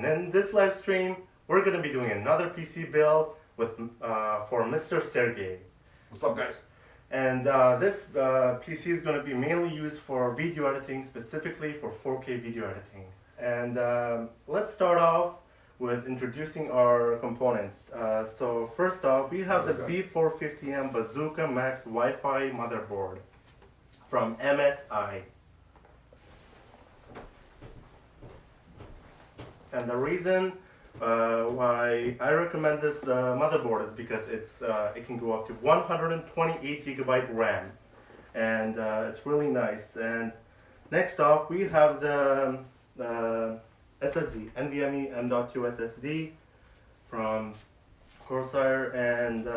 and in this live stream, we're going to be doing another PC build with for Mr. Sergey. What's up, guys? And this PC is going to be mainly used for video editing, specifically for 4K video editing. And let's start off with introducing our components. So first off, we have the B450M Bazooka Max Wi-Fi motherboard from MSI. And the reason why I recommend this motherboard is because it can go up to 128 gigabyte RAM, and it's really nice. And next off, we have the SSD NVMe M.2 SSD from Corsair, and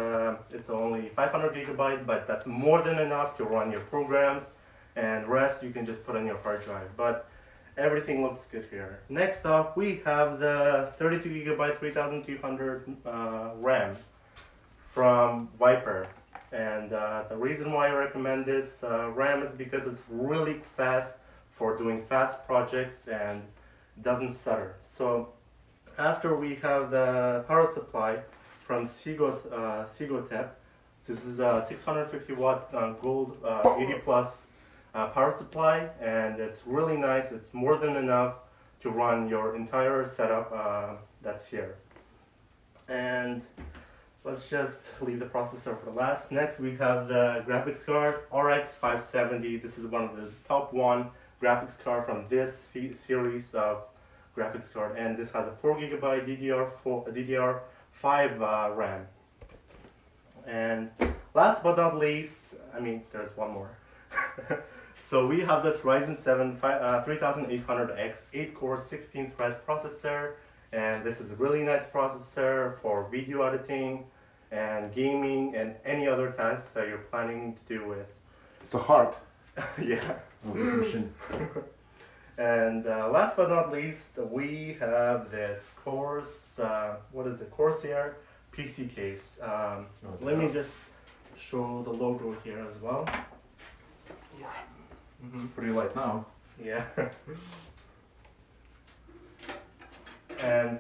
it's only 500 gigabyte, but that's more than enough to run your programs, and rest you can just put on your hard drive. But everything looks good here. Next up, we have the 32 gigabyte 3200 RAM from Viper. And the reason why I recommend this RAM is because it's really fast for doing fast projects and doesn't stutter. So after we have the power supply from Sigotep. This is a 650 watt gold 80 plus power supply, and it's really nice. It's more than enough to run your entire setup that's here. And let's just leave the processor for last. Next, we have the graphics card RX 570. This is one of the top one graphics card from this series of graphics card, and this has a 4 gigabyte DDR5 RAM. And last but not least, I mean, there's one more. So we have this Ryzen 7 3800X 8-core 16-thread processor, and this is a really nice processor for video editing and gaming and any other tasks that you're planning to do with. It's a heart. Yeah. Of this machine. And last but not least, we have this Corsair Pc Case. Let me just show the logo here as well. Yeah. Pretty light now. Yeah. And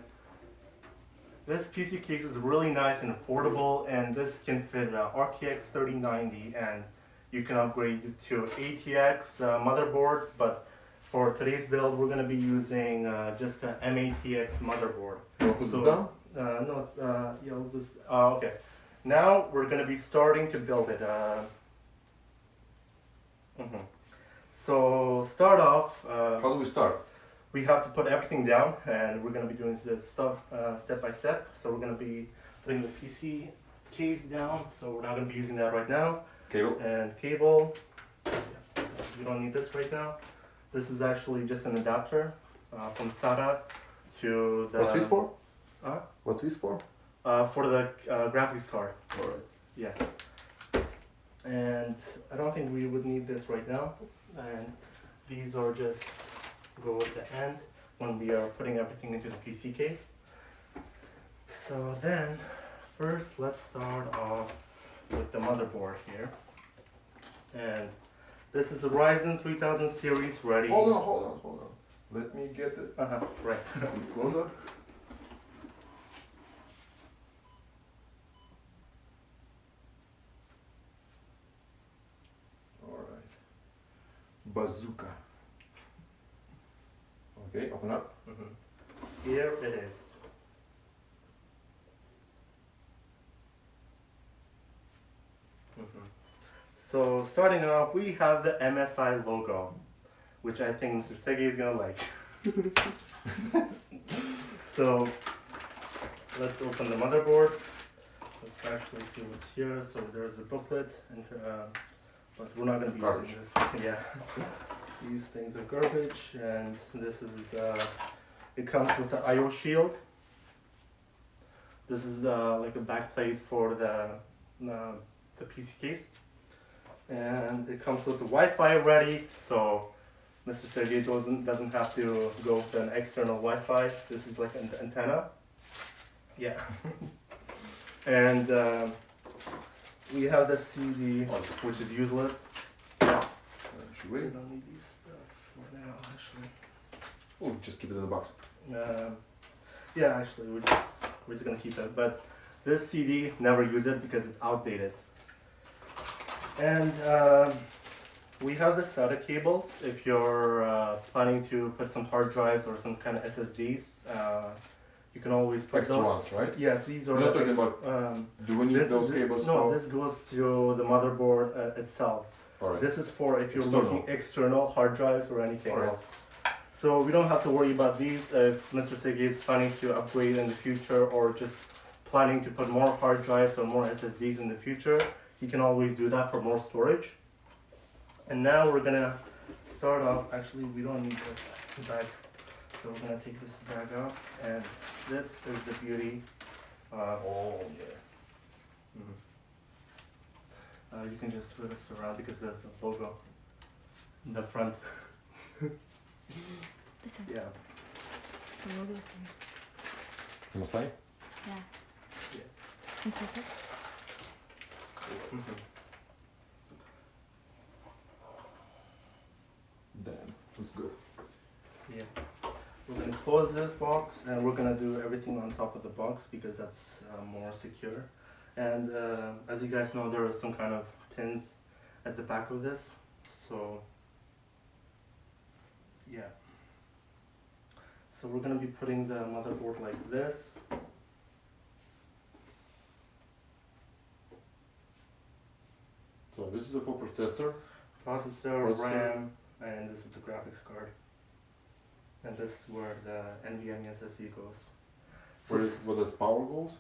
this PC case is really nice and affordable, and this can fit RTX 3090, and you can upgrade it to ATX motherboards, but for today's build we're going to be using just an MATX motherboard. So, down? No, it's you'll just okay. Now we're going to be starting to build it. So start off. How do we start? We have to put everything down, and we're going to be doing this stuff step by step. So we're going to be putting the PC case down. So we're not going to be using that right now. Cable. And cable. You don't need this right now. This is actually just an adapter from Sata to the. What's this for? Huh? What's this for? For the graphics card. All right. Yes. And I don't think we would need this right now. And these are just go at the end when we are putting everything into the PC case. So then, first let's start off with the motherboard here. And this is a Ryzen 3000 series ready. Hold on. Let me get it. Right. Closer. Bazooka. Okay, open up. Here it is. So starting off, we have the MSI logo, which I think Mr. Sergey is gonna like. So let's open the motherboard. Let's actually see what's here. So there's a booklet, and but we're not going to be using this. Yeah, these things are garbage, and this is it comes with the I/O shield. This is like a backplate for the PC case, and it comes with the Wi-Fi ready, so Mr. Sergey doesn't have to go with an external Wi-Fi. This is like an antenna. Yeah, and. We have the CD, which is useless. Should we? We don't need these stuff for now, actually. Oh, just keep it in the box. Yeah, actually, we're just gonna keep it. But this CD, never use it because it's outdated. And we have the Sata cables. If you're planning to put some hard drives or some kind of SSDs, you can always put Extra those. ones, right? Yes, these are We're not the talking Do we need those cables no, for? this goes to the motherboard itself. Alright. This is for if you're External. looking external hard drives or anything Alright. else. So we don't have to worry about these if Mr. Segi is planning to upgrade in the future or just planning to put more hard drives or more SSDs in the future. He can always do that for more storage. And now we're gonna start off, actually we don't need this bag. So we're gonna take this bag off, and this is the beauty of, Oh yeah. you can just twist this around because there's a logo in the front. This one. Yeah. The logo is there. You must say? Yeah. Yeah. Can you press it? Damn, looks good. Yeah. We're gonna close this box and we're gonna do everything on top of the box because that's more secure. And as you guys know, there are some kind of pins at the back of this. So yeah. So we're gonna be putting the motherboard like this. So this is a full processor. Processor, Processor. RAM, and this is the graphics card. And this is where the NVMe SSD goes. So Where does power goes?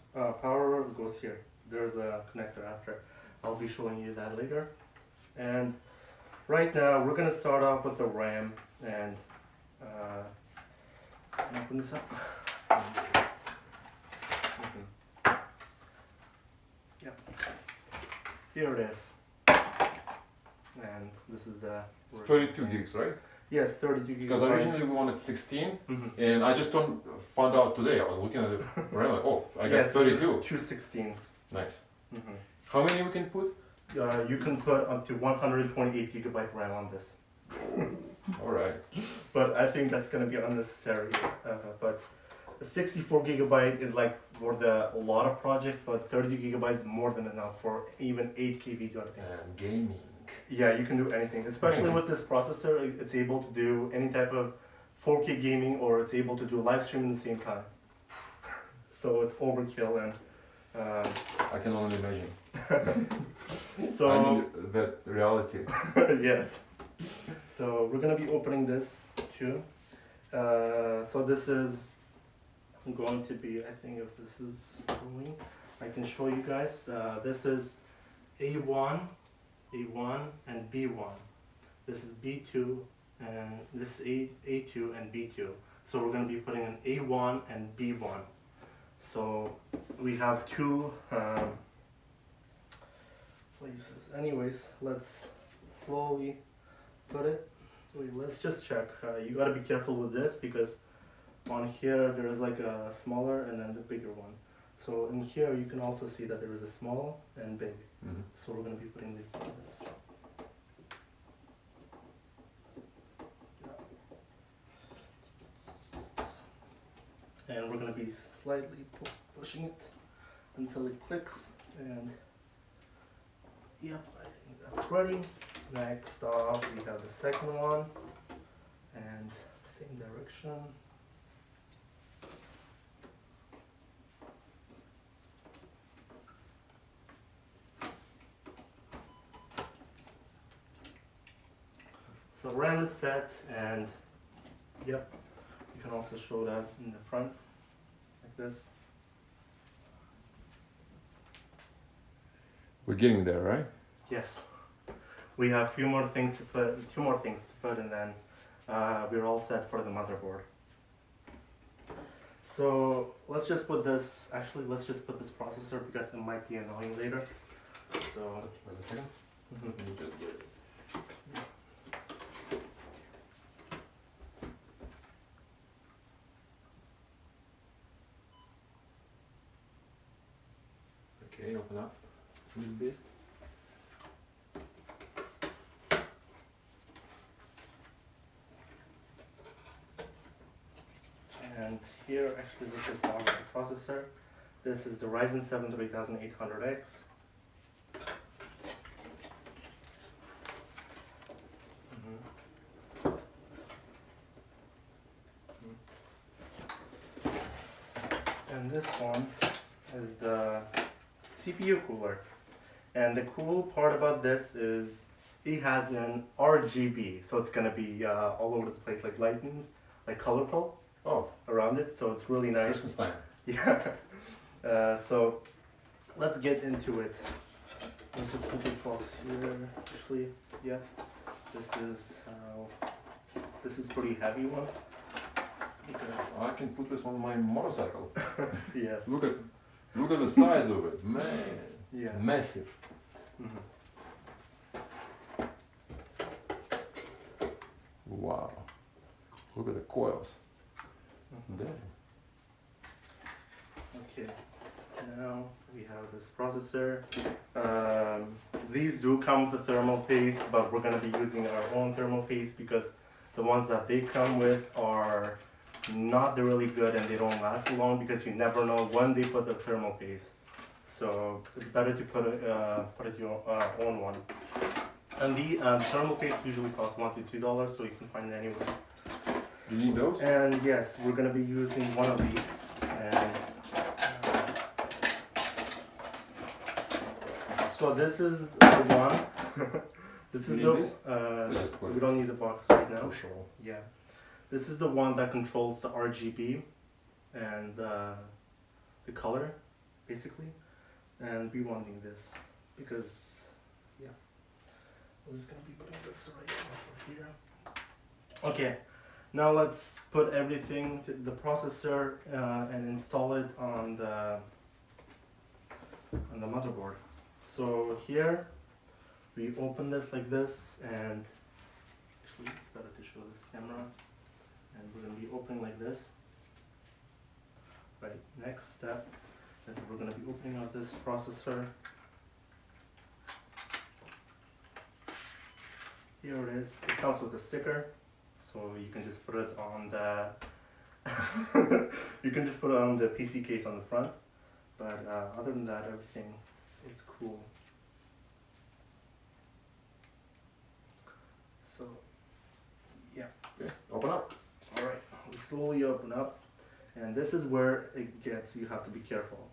power goes here. There's a connector after. I'll be showing you that later. And right now we're gonna start off with the RAM and open this up. Yep. Here it is. And this is the. It's 32 gigs, right? Yes, 32 gigabytes. Because originally we wanted 16, Mhm. and I just don't found out today. I was looking at it, right? Like, oh, I got Yes, 32. This is 216s. Nice. Mhm. How many we can put? You can put up to 128 gigabyte RAM on this. All right. But I think that's gonna be unnecessary. But 64 gigabyte is like for a lot of projects, but 32 gigabytes is more than enough for even 8K video editing. And gaming. Yeah, you can do anything. Especially with this processor, it's able to do any type of 4K gaming, or it's able to do live stream at the same time. So it's overkill, and I can only imagine. so I mean, that reality. yes. So we're gonna be opening this too. So this is going to be, I think if this is going, I can show you guys. This is A1, and B1. This is B2, and this is A2 and B2. So we're gonna be putting an A1 and B1. So we have two places. Anyways, let's slowly put it. Wait, let's just check. You gotta be careful with this because on here there is like a smaller and then the bigger one. So in here you can also see that there is a small and big. Mhm. So we're gonna be putting these in this. And we're gonna be slightly pushing it until it clicks, and yep, I think that's ready. Next off we have the second one, and same direction. So RAM is set, and yep, you can also show that in the front, like this. We're getting there, right? Yes. We have two more things to put, and then we're all set for the motherboard. So let's just put this, actually let's just put this processor because it might be annoying later. So, Wait a second. mhm. Let me just get it. Okay, open up. This beast. And here, actually, this is our processor. This is the Ryzen 7 3800X. And this one is the CPU cooler. And the cool part about this is it has an RGB, so it's gonna be all over the place, like lightning, like colorful Oh, around it. So it's really nice. Christmas time. Yeah. So let's get into it. Let's just put this box here. Actually, yeah. This is pretty heavy one because I can put this on my motorcycle. yes. Look at the size of it, man. Yeah. Massive. Mhm. Wow. Look at the coils. Mhm. Damn. Okay, now we have this processor. These do come with a thermal paste, but we're gonna be using our own thermal paste because the ones that they come with are not really good and they don't last long because you never know when they put the thermal paste. So it's better to put your own one. And the thermal paste usually costs $1 to $2, so you can find it anywhere. You need those? And yes, we're gonna be using one of these. And so this is the one. This You is need the. this? Yes, please. We don't need the box right now. For sure. Yeah, this is the one that controls the RGB and the color, basically. And we won't need this because, yeah, we're just gonna be putting this right over here. Okay, now let's put everything to the processor and install it on the motherboard. So here we open this like this, and actually it's better to show this camera. And we're gonna be opening like this. Right. Next step is we're gonna be opening out this processor. Here it is. It comes with a sticker, so you can just put it on the you can just put it on the PC case on the front. But other than that, everything is cool. So yeah. Okay, open up. All right. We slowly open up, and this is where it gets. You have to be careful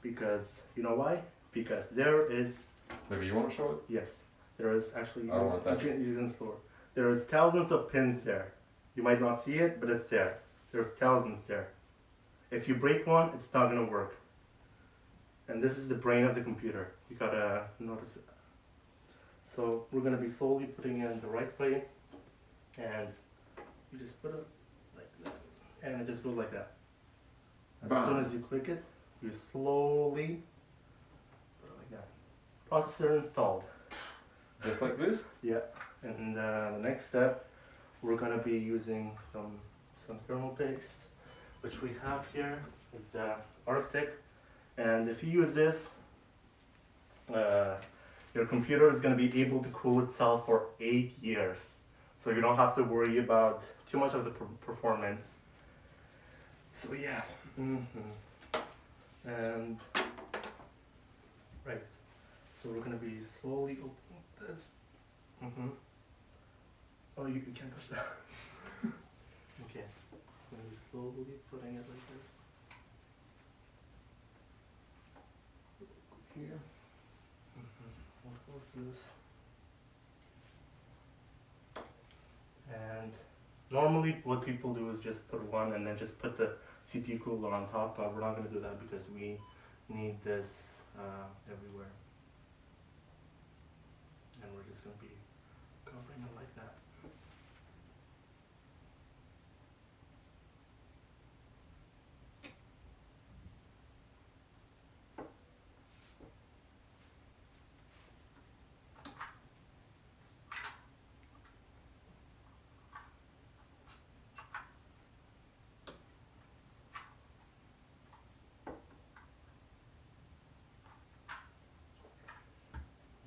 because you know why? Because there is. Maybe you want to show it? Yes, there is actually. I don't want that. You can store. There is thousands of pins there. You might not see it, but it's there. There's thousands there. If you break one, it's not gonna work. And this is the brain of the computer. You gotta notice it. So we're gonna be slowly putting it in the right way, and you just put it like that, and it just goes like that. As Bam. soon as you click it, you slowly put it like that. Processor installed. Just like this? Yeah, and the next step, we're gonna be using some thermal paste, which we have here is the Arctic, and if you use this, your computer is gonna be able to cool itself for 8 years, so you don't have to worry about too much of the performance. So yeah, and right, so we're gonna be slowly opening this. Oh, you can't touch that. Okay, I'm gonna be slowly putting it like this. Here. What was this? And normally what people do is just put one and then just put the CPU cooler on top, but we're not gonna do that because we need this everywhere. And we're just gonna be covering it like that.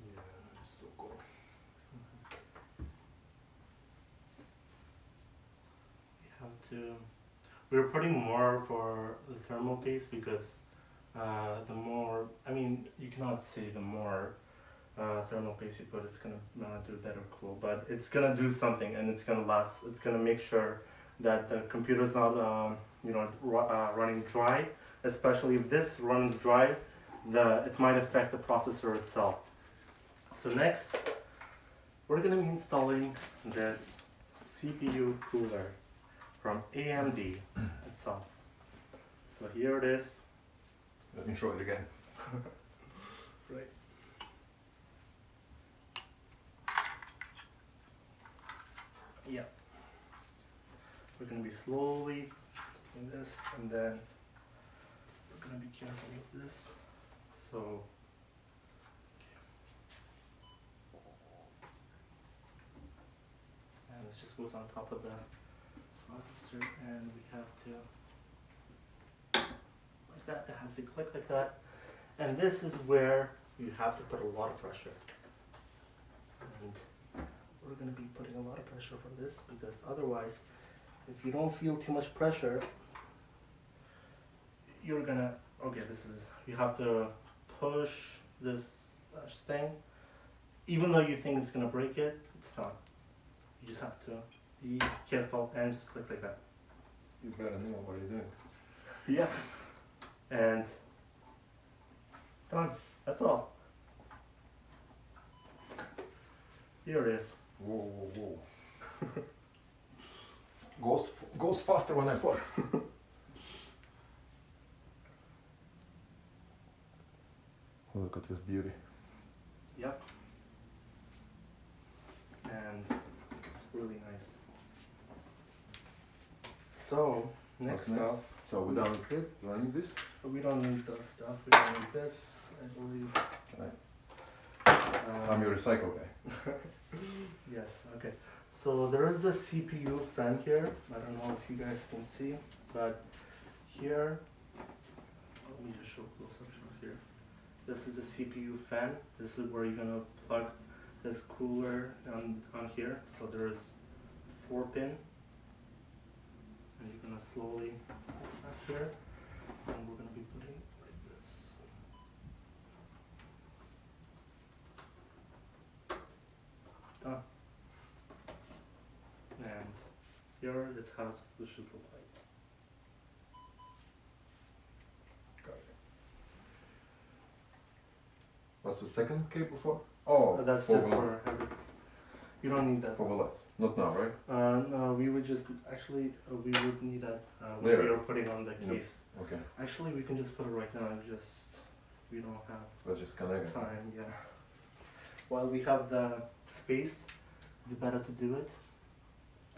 Yeah, it's so cool. We have to. we're putting more for the thermal paste because the more, I mean, you cannot say the more thermal paste you put, it's gonna do better cool, but it's gonna do something and it's gonna last. It's gonna make sure that the computer's not, running dry. Especially if this runs dry, it might affect the processor itself. So next, we're gonna be installing this CPU cooler from AMD itself. So here it is. Let me show it again. Right. Yeah. We're gonna be slowly doing this, and then we're gonna be careful with this. So. And it just goes on top of the processor, and we have to, like that, it has to click like that. And this is where you have to put a lot of pressure. And we're going to be putting a lot of pressure for this because otherwise, if you don't feel too much pressure, you're gonna, you have to push this thing. Even though you think it's gonna break it, it's not. You just have to be careful and just clicks like that. You better know what you're doing. Yeah. And done. That's all. Here it is. Whoa, whoa, whoa. Goes faster when I fall. Look at this beauty. Yep. And it's really nice. So, next What's up, So we're done with it. Do I need this? we don't need this stuff. We don't need this, I believe. I'm your recycle guy. Yes, okay. So there is a CPU fan here. I don't know if you guys can see, but here, let me just show close up shot here. This is the CPU fan. This is where you're gonna plug this cooler on here. So there is 4 pin, and you're gonna slowly put this back here, and we're gonna be putting it like this. Done. And here is how this should look like. Got it. What's the second cable for? Oh, That's for just the- for you don't need that. for the lights. Not now, right? No, we would just we would need that when Later. we are putting on the Yep. case. Okay. Actually, we can just put it right now. We don't have Let's just connect it. time. Yeah. While we have the space, it's better to do it.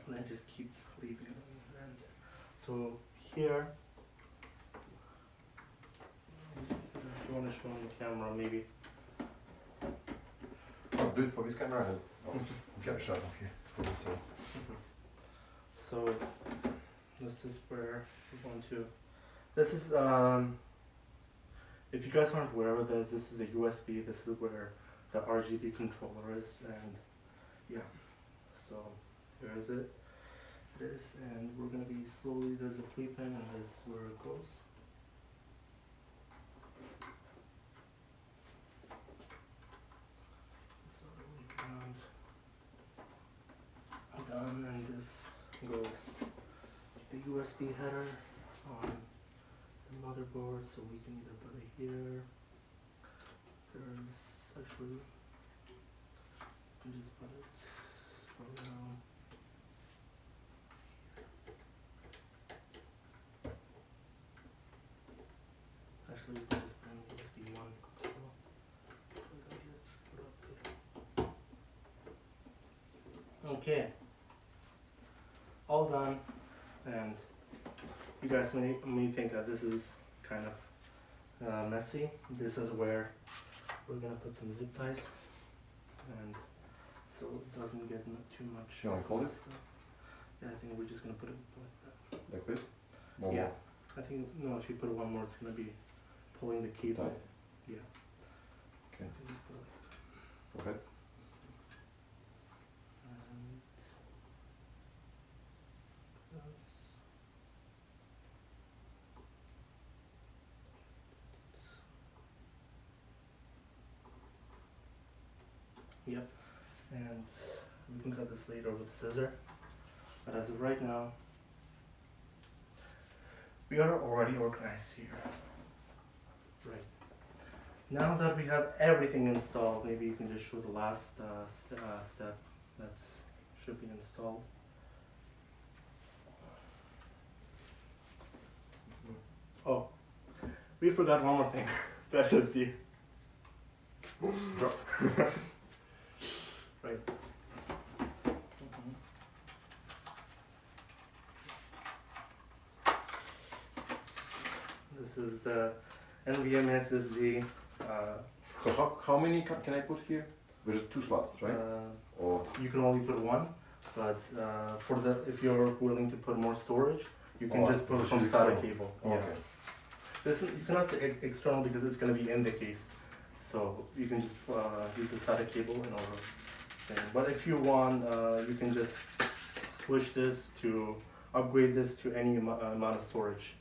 And then just keep leaving it on the end. So here, if you want to show on the camera, maybe. Oh, do it for this camera and I'll just get a shot of here for this. So this is where we want to. This is if you guys aren't aware of this, this is a USB. This is where the RGB controller is, and yeah. So there's it. It is, and we're gonna be slowly. There's a 3 pin, and this is where it goes. So done, and this goes to the USB header on the motherboard, so we can either put it here. There's actually, you can just put it for now. Actually, we can just put in USB 1, so because that gets put up here. Okay. All done, and you guys may think that this is kind of messy. This is where we're gonna put some zip ties, and so it doesn't get too much. You wanna hold it? stuff. Yeah, I think we're just gonna put it like that. Like this? More, Yeah. more. I think no, if you put it one more, it's gonna be pulling the cable. Tight. Yeah. Okay. You just put it like that. Go ahead. And this. Yep. And we can cut this later with a scissor. But as of right now, we are already organized here. Right. Now that we have everything installed, maybe you can just show the last step that should be installed. Oh, we forgot one more thing. The SSD. Oops, drop. Right. This is the NVMe SSD. So how many can I put here? There's 2 slots, right? Or You can only put one, but for the if you're willing to put more storage, you can just put just from use SATA external. cable. Okay. This is, you cannot say external because it's going to be in the case, so you can just use the SATA cable in order. But if you want, you can just switch this to upgrade this to any amount of storage,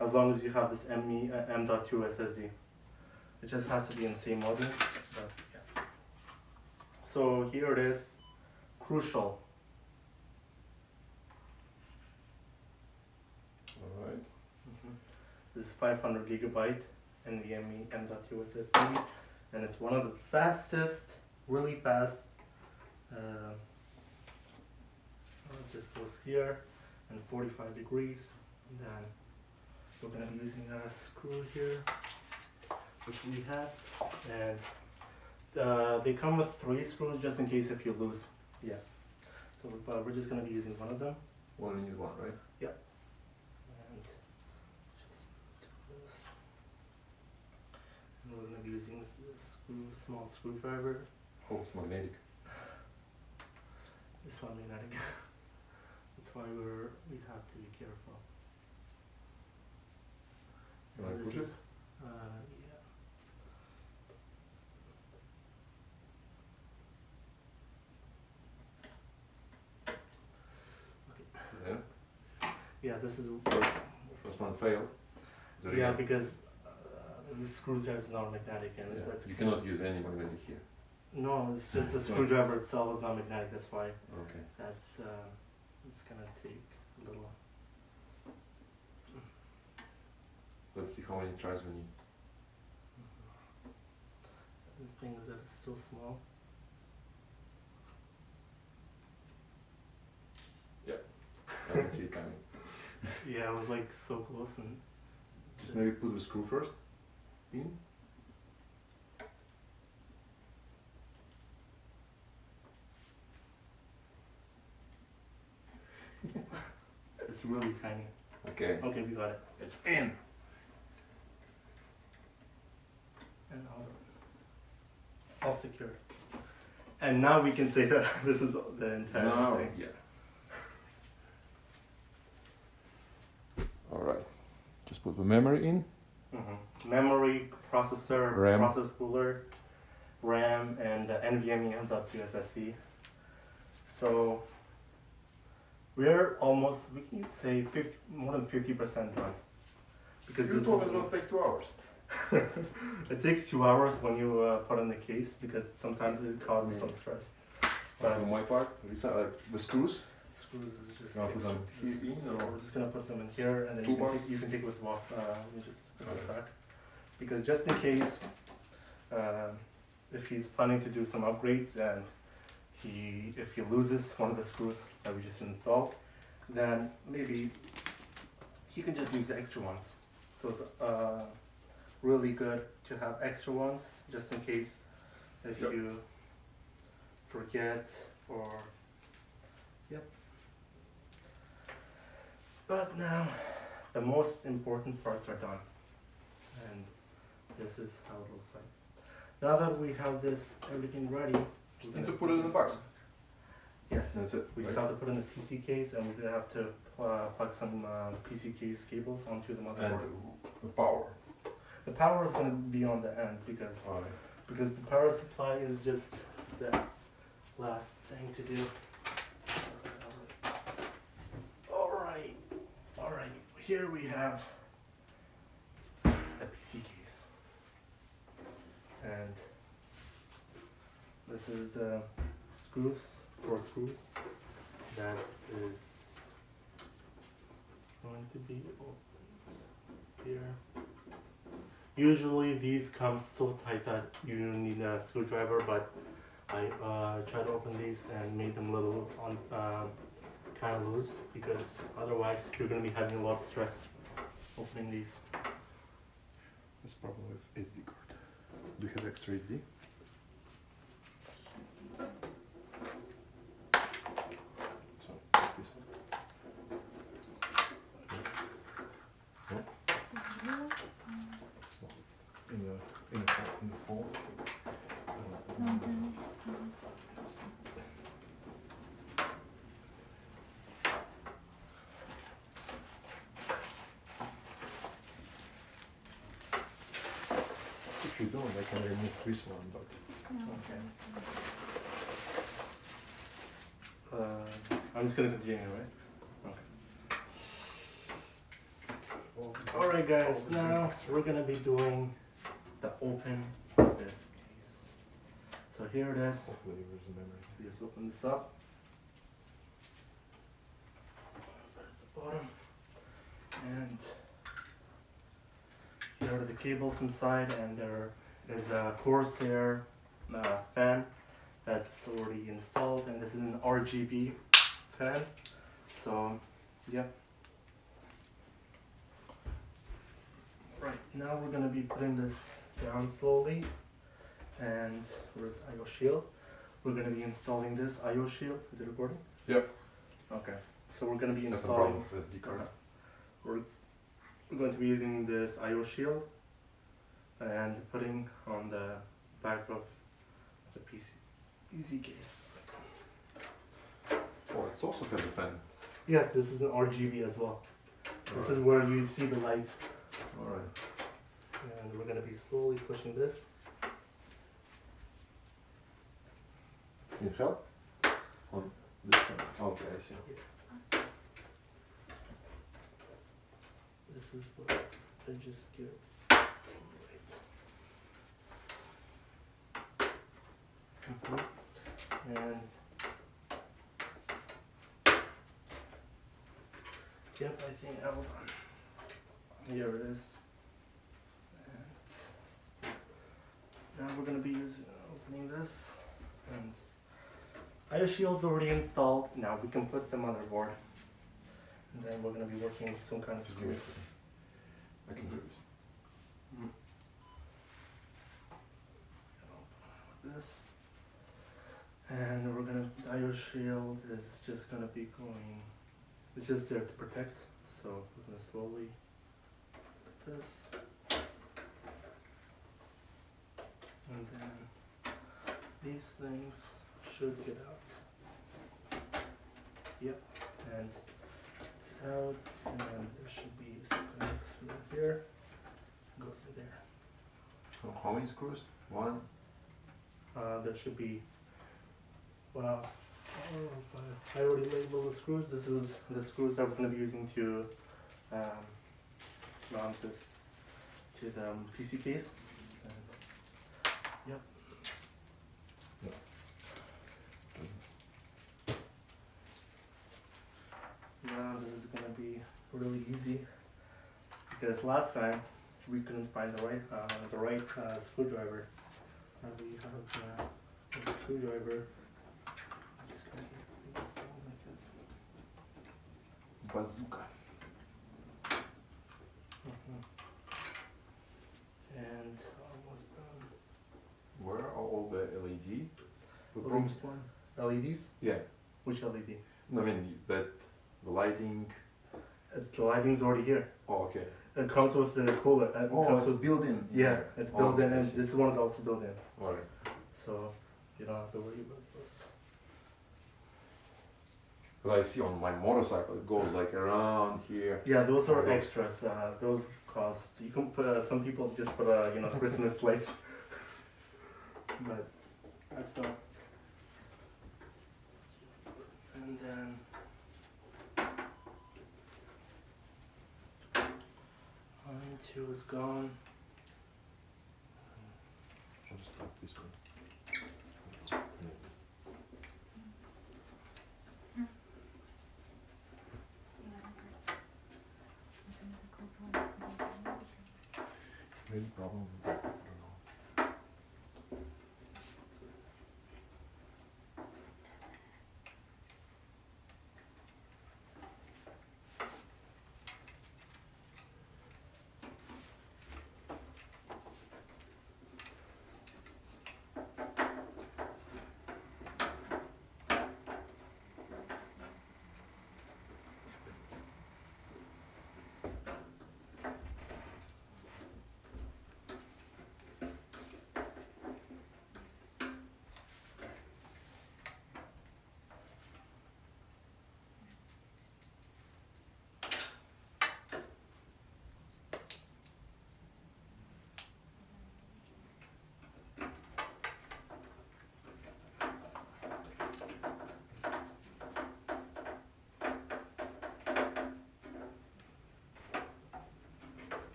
as long as you have this M.2 SSD. It just has to be in the same model. But yeah. So here it is, crucial. All right. This is 500 gigabyte NVMe M.2 SSD, and it's one of the fastest, really fast. It just goes here and 45 degrees. And then we're going to be using a screw here, which we have, and they come with 3 screws just in case if you lose. Yeah. So we're just going to be using one of them. Only need one, right? And just do this. And we're going to be using this small screwdriver. Oh, it's magnetic. This one magnetic. That's why we have to be careful. Can I And push this it? is- yeah. Yeah. Yeah, this is First one failed. There yeah, you go. because the screwdriver is not magnetic, and Yeah. that's You cannot use any magnetic here. no, it's just the screwdriver itself is not magnetic. That's why Okay. that's it's gonna take a little. Let's see how many tries we need. The thing is that it's so small. I can see it coming. Yeah, I was like so close, and Just maybe put the screw first in. it's really tiny. Okay. Okay, we got it. It's in. And all secured. And now we can say that this is the entire Now, thing. yeah. All right. Just put the memory in. Memory, processor, RAM. process cooler, RAM, and NVMe M.2 SSD. So we're almost, we can say more than 50% done. Because You this told is, it will take 2 hours. it takes 2 hours when you put in the case, because sometimes it causes some stress. But On my part, the screws. screws is just You want to put them extra- here in, or we're just gonna put them in here, and then you can Toolbox? take, you can take with box. Let me just put this Okay. back, because just in case, if he's planning to do some upgrades and if he loses one of the screws that we just installed, then maybe he can just use the extra ones. So it's really good to have extra ones just in case if Yep. you forget or But now, the most important parts are done. And this is how it looks like. Now that we have this, everything ready. just need to put it in the box. Yes. That's it. We right? just have to put in the PC case, and we're gonna have to plug some PC case cables onto the And motherboard. the power. The power is gonna be on the end because the power supply is just the last thing to do. All right. Here we have a PC case, and this this is the screws, 4 screws. That is going to be opened here. Usually these come so tight that you need a screwdriver, but I tried to open these and made them a little kind of loose, because otherwise you're going to be having a lot of stress opening these. This problem with SD card. Do you have extra SD? So, this one. In the phone. No, there is. If you don't, I can remove this one, but No, Okay. there is. I'm just going to continue, right? Okay. Alright guys, now we're going to be doing the open this case. So here it is. hopefully there's a memory. We just open this up. Put it at the bottom. And here are the cables inside, and there is a Corsair fan that's already installed, and this is an RGB fan. So, yep. Right, now we're gonna be putting this down slowly, and where's IO shield? We're gonna be installing this IO shield. Is it recording? Yep. Okay, so we're gonna be That's the installing. problem with SD card. We're going to be using this IO shield and putting on the back of the PC case. Oh, it's also has a fan. Yes, this is an RGB as well. This is where you see the light. Alright. And we're going to be slowly pushing this. Can you help? On this one? Okay, I see. This is what I just gets. And yep, I think hold on. Here it is. And now we're gonna be opening this, and IO shield's already installed. Now we can put the motherboard. And then we're going to be working with some kind of Just give me a screws. second. I can do this. This. And we're going to, IO shield is just going to be going, it's just there to protect. So we're going to slowly put this. And then these things should get out. Yep. And it's out, and then there should be some kind of screw here. Goes in there. So how many screws? One? There should be 4 or 5. I already labeled the screws. This is the screws that we're going to be using to mount this to the PC case. And, yep. Now this is going to be really easy, because last time we couldn't find the right screwdriver. We have a screwdriver. I'm just going to install it like this. Bazooka. And almost done. Where are all the LED? The Okay. promised one? LEDs? Yeah. Which LED? No, I mean that the lighting. The lighting's already here. Oh, okay. It comes with the cooler. It Oh, comes it's with, built in. yeah, it's built in, I and see. this one's also built in. Alright. So you don't have to worry about this. Because I see on my motorcycle it goes like around here. Yeah, those are Okay. extras. Those cost. You can put. Some people just put Christmas lights, but that's not. And then line 2 is gone. I'll just put this one. Maybe problem with that, I don't know.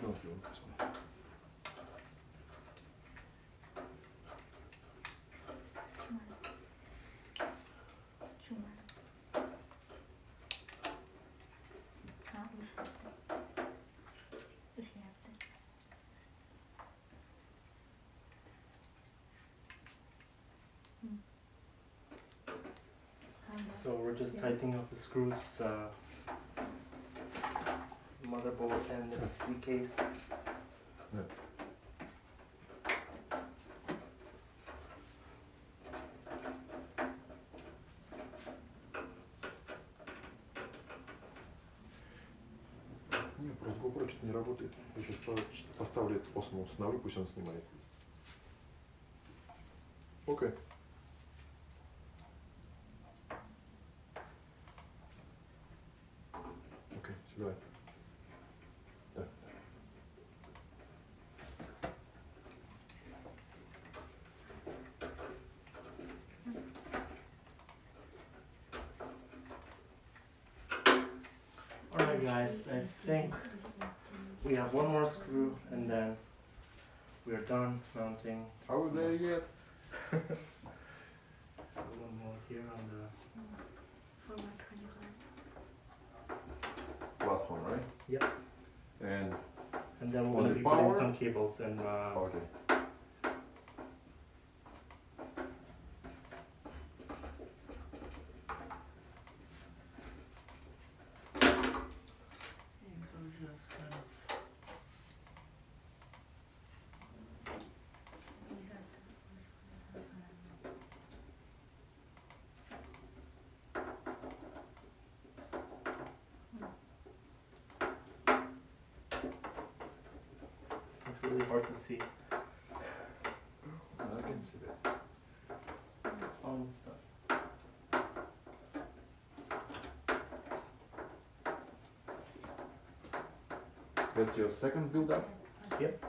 Don't you want this one? So we're just tightening up the screws, motherboard and the PC case. Yeah. Не, просто GoPro что-то не работает. Я сейчас поставлю этот осмо, установлю, пусть он снимает. Окей. Окей, все, давай. Да. Alright guys, I think we have one more screw and then we are done mounting. Are we there yet? So one more here on the... Last one, right? Yep. And And then we're On going the to be putting power? some cables and okay. so just kind of... It's really hard to see. I can see that. Almost done. That's your second build up? Yep.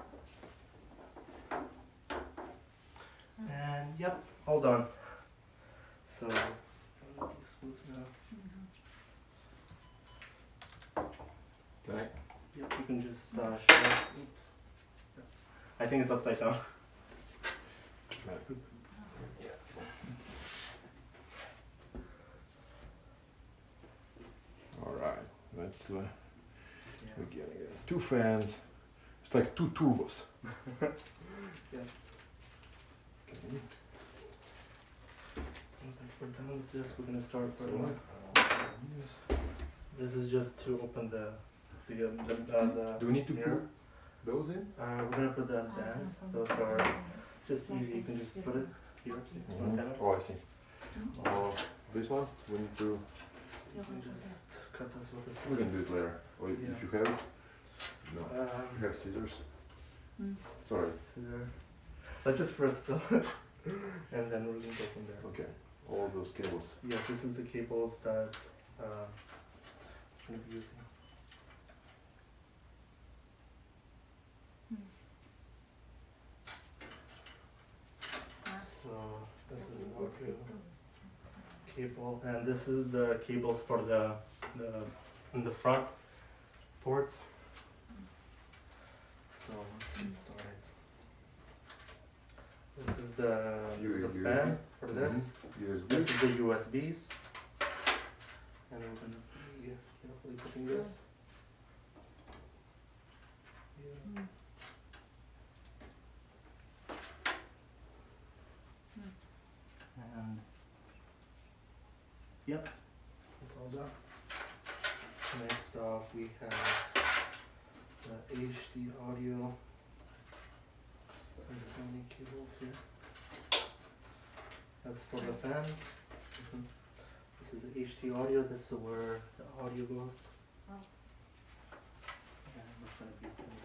And yep, all done. So, these screws now. Can I? Yep, you can just show. Oops. I think it's upside down. Yeah. Alright, that's we're getting it. Two fans. It's like two turbos. Yeah. Okay. Once we're done with this, we're gonna start So, putting. yes. This is just to open the Do we need to mirror. put those in? We're gonna put that down. Those are just easy. You can just put it here. Antennas. Oh, I see. This one, we need to. You can just cut this with a We scissors. can do it later. Or Yeah. if you have it. No. You have scissors. Sorry. Scissor. Let's just first fill it, and then we're gonna go from there. Okay. All those cables. Yes, this is the cables that I'm gonna be using. audio cable, and this is the cables for the in the front ports. So let's get started. This is the fan for this. USB. This is the USBs, and we're gonna be carefully putting this. Yeah. And yep, it's all done. Next off we have the HD audio. There's so many cables here. That's for the fan. This is the HD audio. This is where the audio goes. Oh. And we're gonna be doing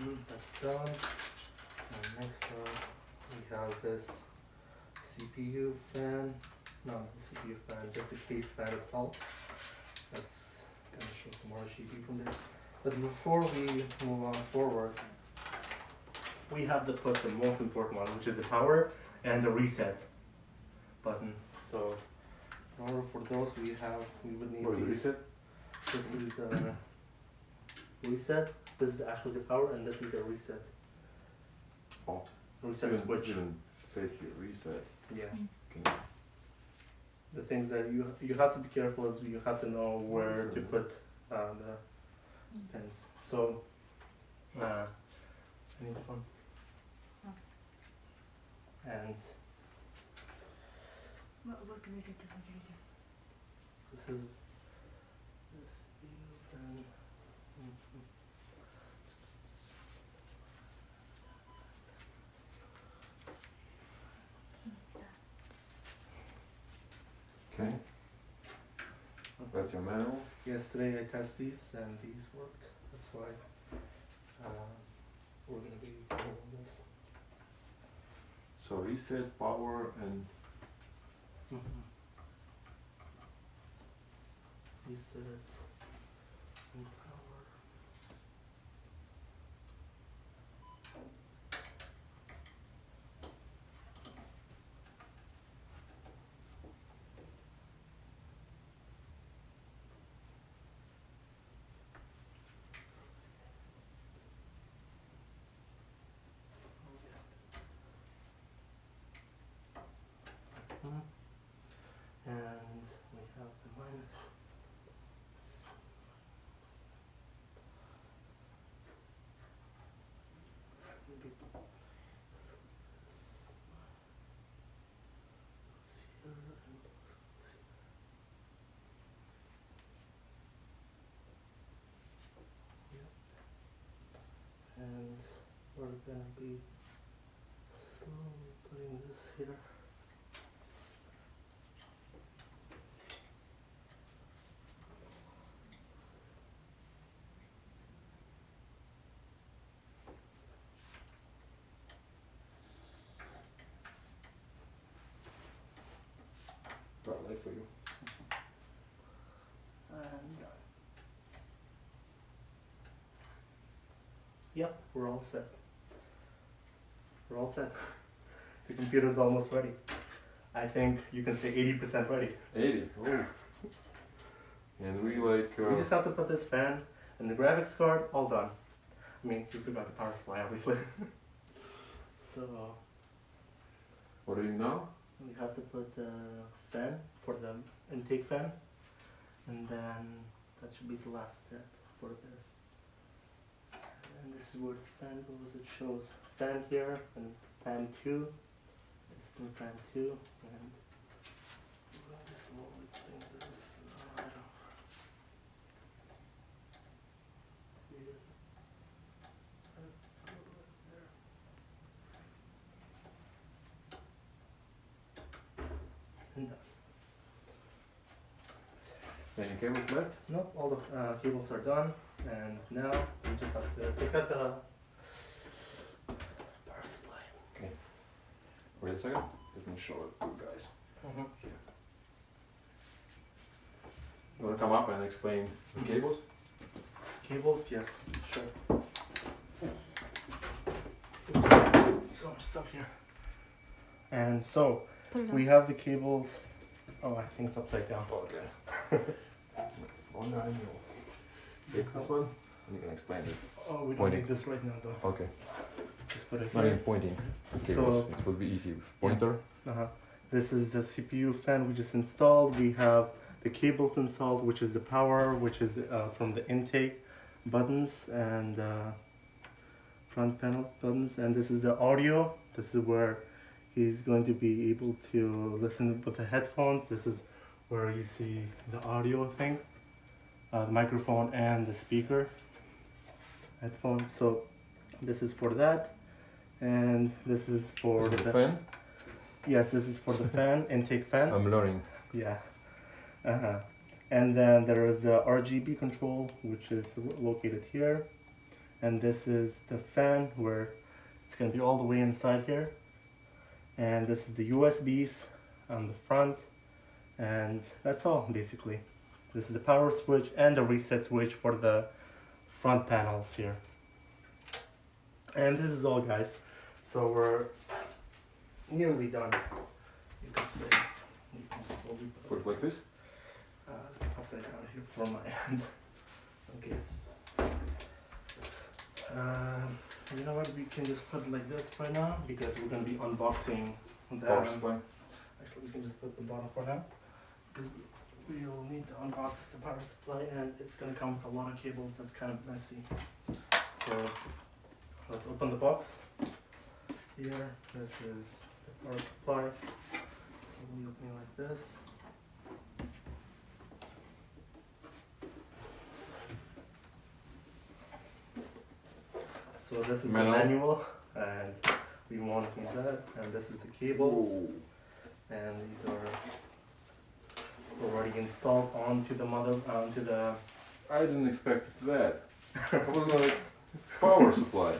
this. That's done. And next up, we have this CPU fan. No, not the CPU fan, just the case fan itself. That's gonna show some RGB from there. But before we move on forward, we have to put the most important one, which is the power and the reset button. So, in order for those, we would need What is the these. reset? This is the reset. This is actually the power, and this is the reset. Oh, Reset switch. Even says here reset. Yeah. Okay. The things that you have to be careful is you have to know where to put the pins. So, I need one. And What can we say to something here? this is this view fan. Okay. That's your manual. Yesterday I tested these and these worked. That's why we're gonna be following this. So reset, power, and Reset and power. And we have the minus. Maybe so this goes here and plus goes here. Yep. And we're gonna be slowly putting this here. got a light for you. And yep, we're all set. We're all set. The computer's almost ready. I think you can say 80% ready. 80. Oh. And we like. We just have to put this fan and the graphics card all done. I mean, we forgot the power supply, obviously. So What are you now? we have to put the fan for the intake fan, and then that should be the last step for this. And this is where the fan goes. It shows fan here and fan 2, system fan 2, and we're going to be slowly putting this here. And done. Any cables left? Nope, all the cables are done, and now we just have to take out the power supply. Wait a second. Let me show it to you guys. You want to come up and explain the cables? Cables, yes, sure. Oops, so much stuff here. And so Put it we on. have the cables. Oh, I think it's upside down. Okay. Oh, no, I know. Take this one, and you can explain it. Oh, we don't Pointing. need this right now though. Okay. Just put it Not even here. pointing. Cables. So- It will be easy. Pointer. Uh-huh. This is the CPU fan we just installed. We have the cables installed, which is the power, which is from the intake buttons and front panel buttons. And this is the audio. This is where he's going to be able to listen with the headphones. This is where you see the audio thing, the microphone and the speaker headphones. So this is for that. And this is for This is the fan. Yes, this is for the fan, intake fan. I'm learning. Yeah. Uh-huh. And then there is a RGB control, which is located here. And this is the fan where it's going to be all the way inside here. And this is the USBs on the front. And that's all, basically. This is the power switch and the reset switch for the front panels here. And this is all, guys. So we're nearly done, you could say. You can slowly Put it like this. upside down here for my hand. Okay. You know what? We can just put it like this for now because we're gonna be unboxing the. Power supply. Actually, we can just put the bottom for now because we will need to unbox the power supply and it's gonna come with a lot of cables. That's kind of messy. So let's open the box. Here, this is the power supply. So we open it like this. So this is Manual. the manual, and we won't need that. And this is the cables, and these are already installed onto the I didn't expect that. I was like, it's power supply.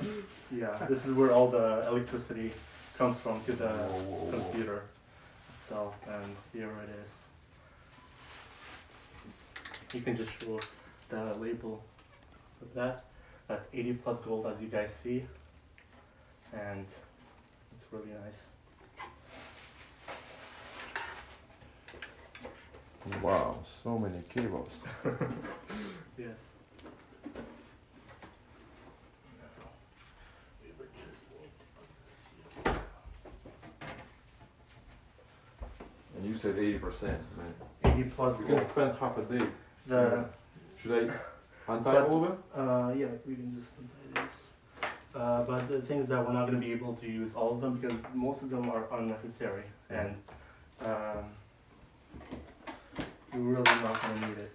Yeah, this is where all the electricity comes from to the Whoa. computer itself, and here it is. You can just show the label of that. That's 80 plus gold, as you guys see, and it's really nice. Wow, so many cables. Yes. Now, we would just need to put this here. And you said 80%, man. 80 plus We can gold. spend half a day. The Should I untie all of it? yeah, we can just untie this. But the thing is that we're not going to be able to use all of them because most of them are unnecessary, and you're really not going to need it.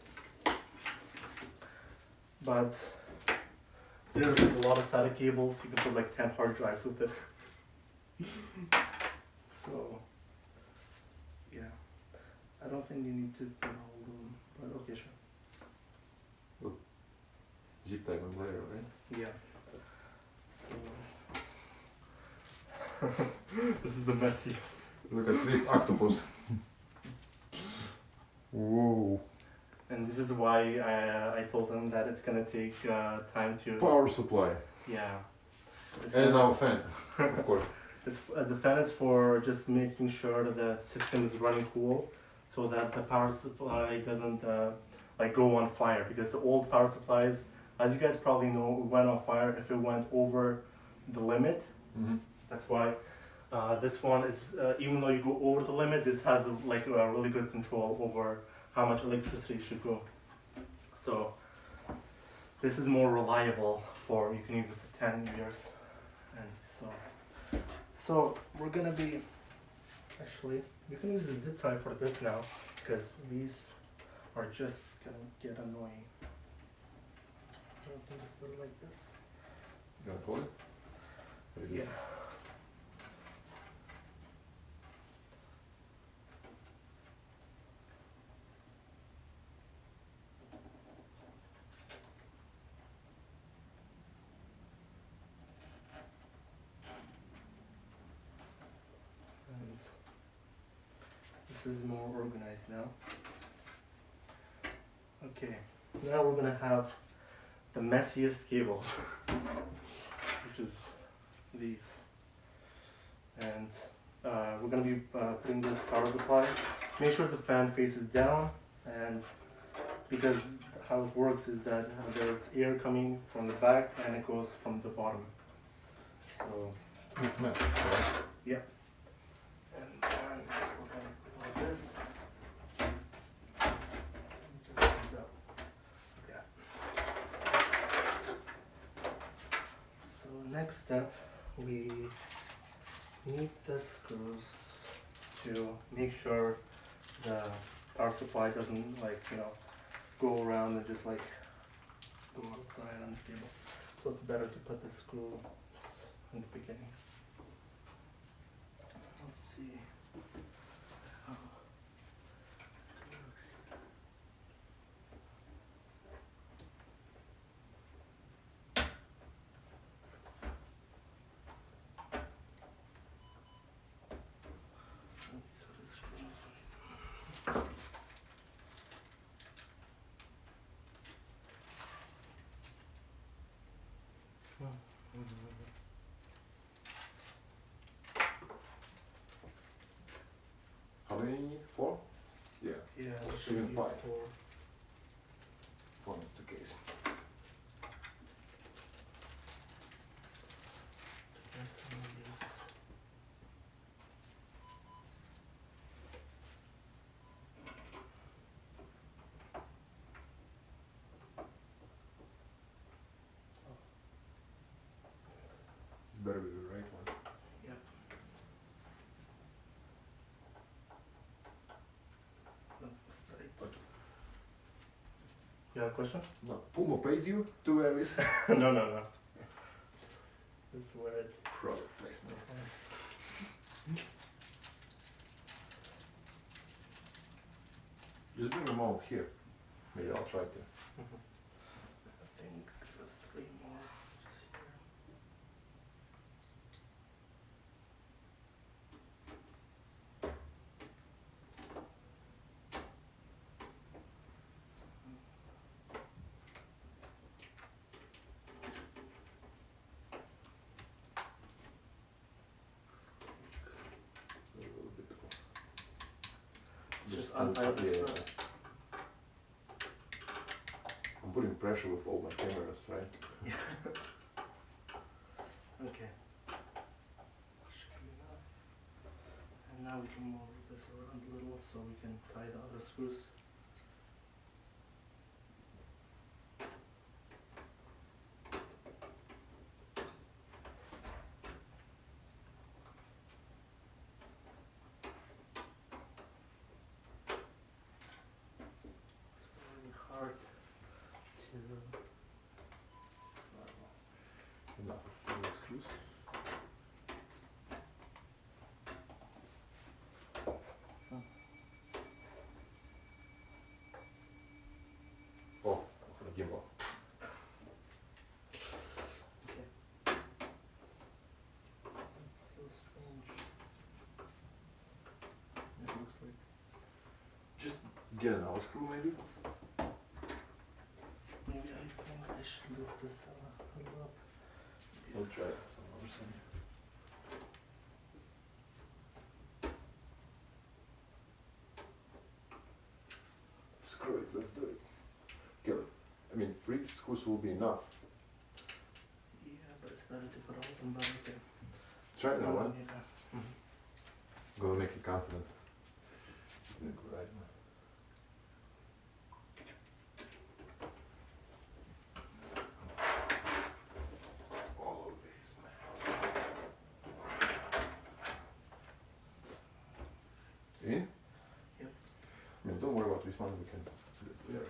But there's like a lot of SATA cables. You can put like 10 hard drives with it. So yeah, I don't think you need to put all of them, but okay, sure. Zip tie them later, right? Yeah. So this is the messiest. Look at this octopus. Whoa. And this is why I told him that it's gonna take time to. Power supply. Yeah. It's And gonna- our fan, of course. It's, the fan is for just making sure that the system is running cool, so that the power supply doesn't like go on fire. Because the old power supplies, as you guys probably know, went on fire if it went over the limit. Mm-hmm. That's why this one is, even though you go over the limit, this has a really good control over how much electricity should go. So this is more reliable for, you can use it for 10 years. And so we're gonna be, actually, you can use a zip tie for this now, because these are just gonna get annoying. I can just put it like this. You gonna pull it? Yeah. And this is more organized now. Okay, now we're gonna have the messiest cables, which is these. And we're gonna be putting this power supply. Make sure the fan faces down, and because how it works is that there's air coming from the back and it goes from the bottom. So, It's meant, right? yeah. And then we're gonna put like this. It just comes out like that. So next step, we need the screws to make sure the power supply doesn't go around and just like go outside unstable. So it's better to put the screws in the beginning. Let's see how it works. These are the screws. How many you need? 4? Yeah, Yeah, it Even should be 5. 4. 4 is the case. And some of these. It's better with the right one. Yep. That was tight. You have a question? No, Puma pays you to wear this. No. This is where it. Product placement. Just bring them all here. Maybe I'll try to. I think there's 3 more just here. A little bit of. Just untie this yeah. stuff. I'm putting pressure with all my cameras, right? Okay. Should be enough. And now we can move this around a little so we can tie the other screws. It's very hard to. Enough of full screws. Oh, the gimbal. Okay. That's so strange. It looks like. Just get another screw maybe. Maybe I think I should lift this a little up. I'll try it some other side. Screw it, let's do it. Okay, I mean 3 screws will be enough. Yeah, but it's better to put all of them back. Okay. Try it now, one. Yeah. Gonna make you confident. Yeah, right now. Always, man. In? Yep. I mean, don't worry about this one, we can do it later.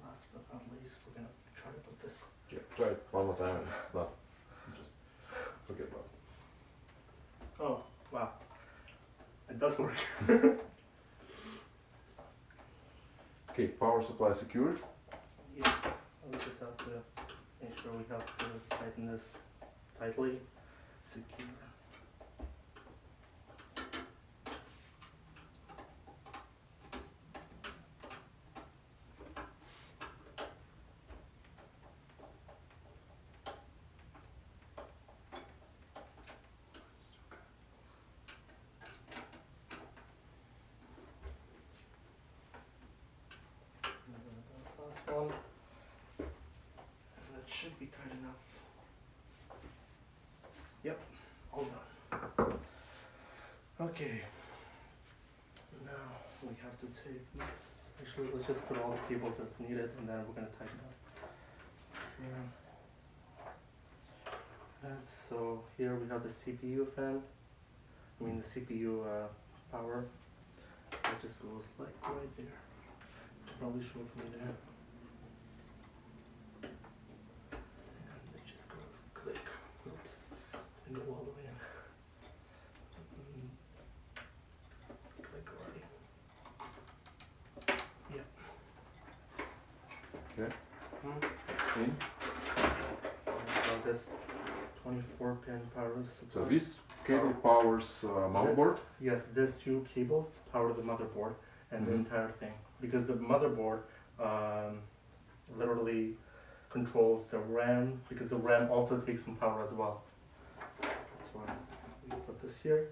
Last but not least, we're gonna try to put this. Yeah, try it one more time and it's not, just forget about it. Oh, wow. It does work. Okay, power supply secured. Yeah, we just have to make sure we have to tighten this tightly, secure. Yep, all done. Okay. Now we have to take this. Actually, let's just put all the cables as needed, and then we're gonna tighten up. Yeah. And so here we have the CPU fan. I mean the CPU power. It just goes like right there. Probably show it for me there. And it just goes click. Oops. Didn't go all the way in. Click already. Yep. Okay. Hmm. Explain. So this 24-pin power supply. So this cable powers motherboard. Yes, these two cables power the motherboard and the Mhm. entire thing. Because the motherboard literally controls the RAM, because the RAM also takes some power as well. That's why we put this here.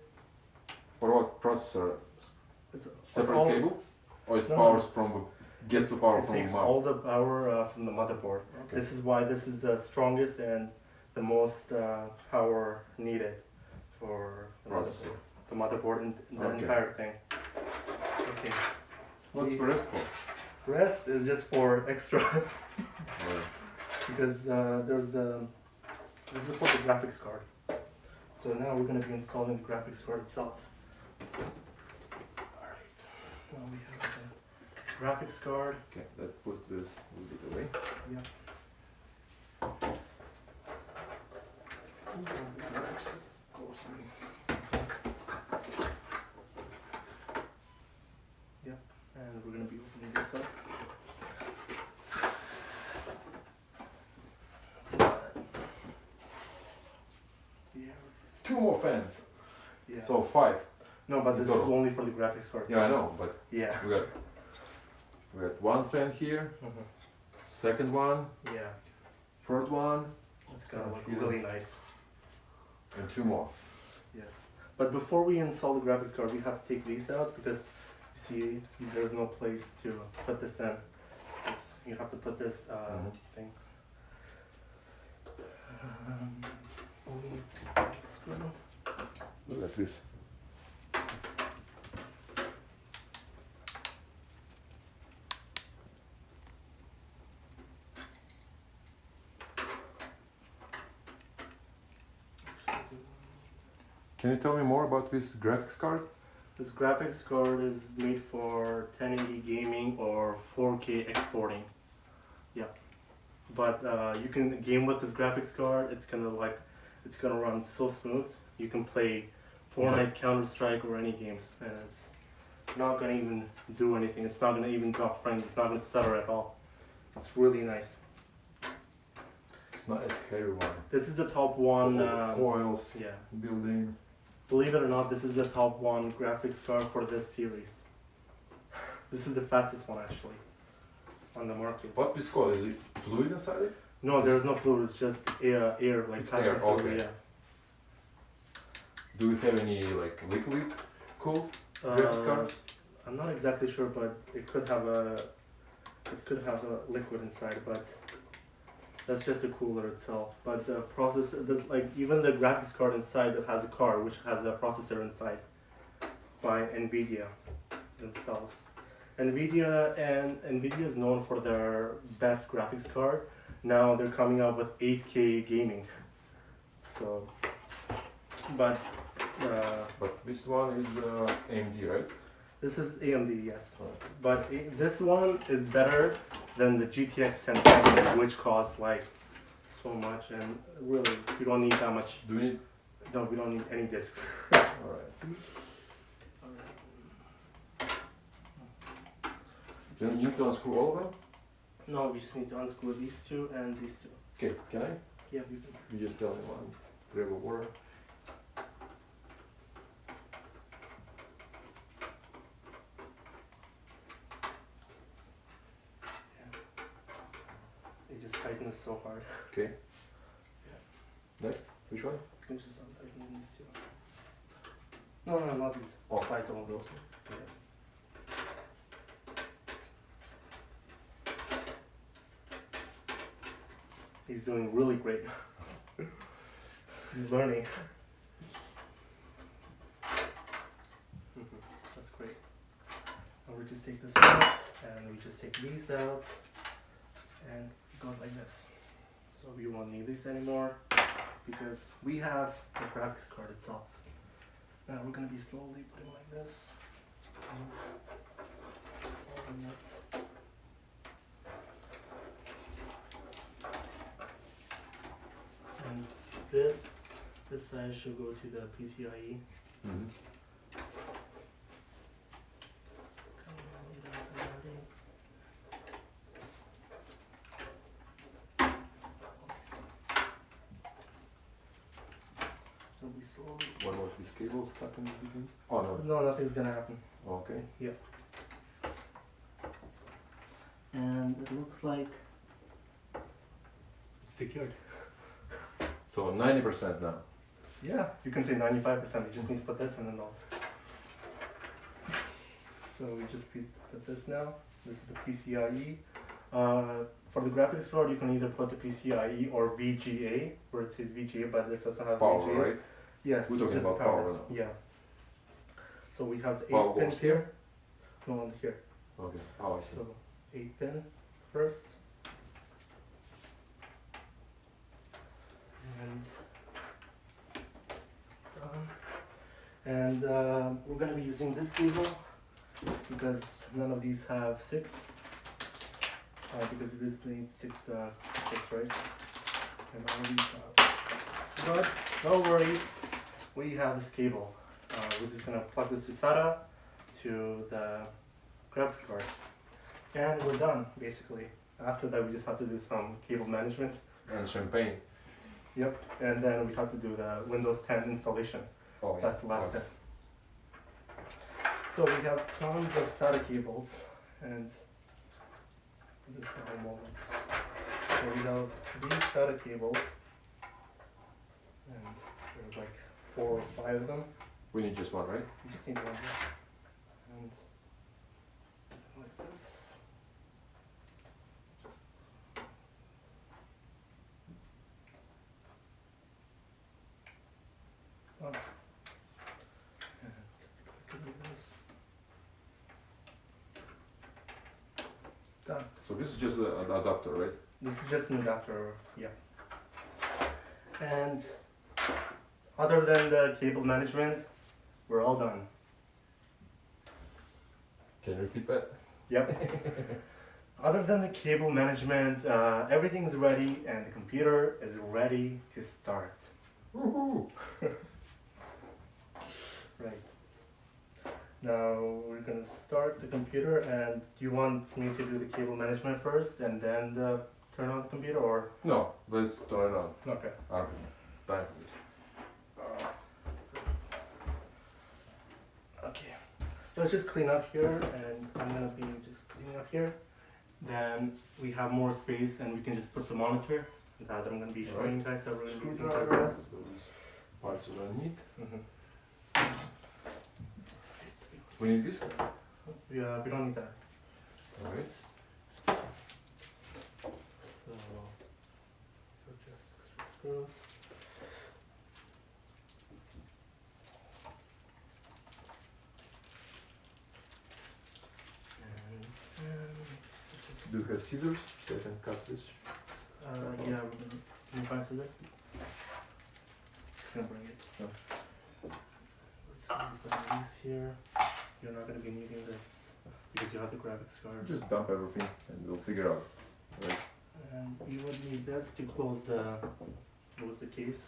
What about processor? It's Separate all, cable? Or it No, powers from the gets the power it from the takes mount? all the power from the motherboard. Okay. This is why this is the strongest and the most power needed for the Processor. motherboard. The motherboard and the Okay. entire thing. Okay. What's the rest for? Rest is just for extra Alright. because there's this is for the graphics card. So now we're going to be installing the graphics card itself. Alright. Now we have the graphics card. Okay, let's put this a little bit away. Yep. Actually, close to me. And we're going to be opening this up. Yeah. Two more fans. Yeah. So 5. No, but this is total. only for the graphics card. Yeah, I know, but Yeah. we got one fan here, Mhm. second one, Yeah. third one, It's gonna look Here. really nice. and 2 more. Yes. But before we install the graphics card, we have to take these out because you see there's no place to put this in. You have to put this Mhm. thing. Only screw. Look at this. Can you tell me more about this graphics card? This graphics card is made for 1080 gaming or 4K exporting. Yeah, but you can game with this graphics card. It's gonna run so smooth. You can play Fortnite, Counter-Strike, or any games, and it's not gonna even do anything. It's not gonna even drop frames. It's not gonna stutter at all. It's really nice. It's nice, heavy one. This is the top one. Coils, Yeah, building. believe it or not, this is the top one graphics card for this series. This is the fastest one actually on the market. What this called? Is it fluid inside it? No, there's no fluid. It's just air like It's passing air, through. okay. Yeah. Do we have any like liquid cooled graphic cards? I'm not exactly sure, but it could have a liquid inside, but that's just a cooler itself. But the processor, like even the graphics card inside has a card which has a processor inside by Nvidia themselves. Nvidia is known for their best graphics card. Now they're coming out with 8K gaming. So, but But this one is AMD, right? this is AMD, yes. Right. But this one is better than the GTX 1070, which costs like so much, and really, we don't need that much. Do we need? No, we don't need any discs. Alright. Do you need to unscrew all of them? No, we just need to unscrew these two and these two. Okay, can I? Yeah, we can. You just tell me one. Grab a water. They just tighten this so hard. Okay. Next, which one? You can just untighten these two. No, not these. Oh. Sides only. Those. Yeah. He's doing really great. He's learning. That's great. And we just take this out, and we just take these out, and it goes like this. So we won't need these anymore because we have the graphics card itself. Now we're gonna be slowly putting like this and installing it. And this side should go to the PCIe. Mm-hmm. It'll be slowly. What about this cable stuck in the beginning? Oh no. No, nothing's gonna happen. Okay. And it looks like it's secured. So 90% now. Yeah, you can say 95%. We just need to put this in and all. So we just put this now. This is the PCIe. For the graphics card, you can either put the PCIe or VGA, where it says VGA, but this doesn't have Power, VGA. right? Yes, We're it's talking just about the power now. Yeah. So we have the Power 8 pin goes here. No, on here. Okay. Oh, I see. So 8 pin first. And done. And we're going to be using this cable because none of these have 6. Because this needs 6, right? And all these have 6. But no worries, we have this cable. We're just going to plug this to SATA to the graphics card. And we're done, basically. After that, we just have to do some cable management. And champagne. Yep, and then we have to do the Windows 10 installation. Oh, yeah. That's the last Okay. step. So we have tons of SATA cables, and this is how it looks. So we have these SATA cables, and there's like 4 or 5 of them. We need just one, right? You just need one here. And like this. Oh. And click it like this. Done. So this is just an adapter, right? This is just an adapter, yeah. And other than the cable management, we're all done. Can you repeat that? Yep. Other than the cable management, everything's ready and the computer is ready to start. Woohoo! Right. Now we're gonna start the computer, and do you want me to do the cable management first and then turn on the computer, or? No, let's turn it on. Okay. I don't have time for this. Okay. Let's just clean up here, and I'm gonna be just cleaning up here. Then we have more space, and we can just put the monitor that I'm gonna be showing you guys that we're gonna be using for class. Those parts we don't need. Mm-hmm. We need this? We don't need that. Alright. So just extra screws. And Do you have scissors so I can cut this? yeah, can you find scissors? Just gonna bring it. Oh. Let's put these here. You're not gonna be needing this because you have the graphics card. Just dump everything and we'll figure out. Right. And you would need this to close the case,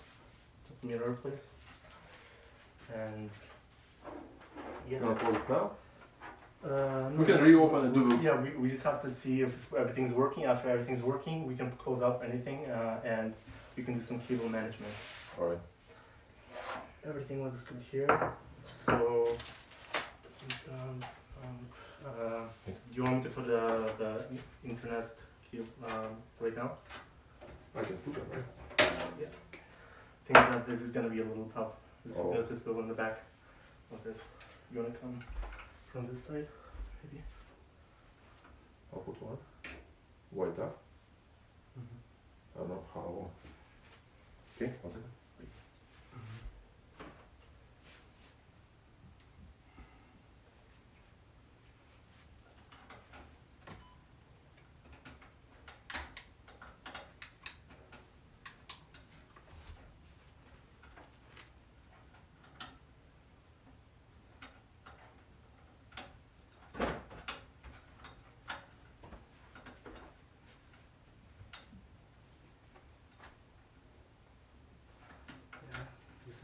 the mirror place. And yeah. You wanna close it now? No, We can reopen and do. Yeah, we just have to see if everything's working. After everything's working, we can close up anything and we can do some cable management. Alright. Everything looks good here. So, do you want me to put the internet cable right now? I can put it right. Yeah. Things that this is gonna be a little tough. This Oh. will just go in the back of this. You wanna come from this side, maybe? I'll put one. White up. I don't know how. Okay, 1 second.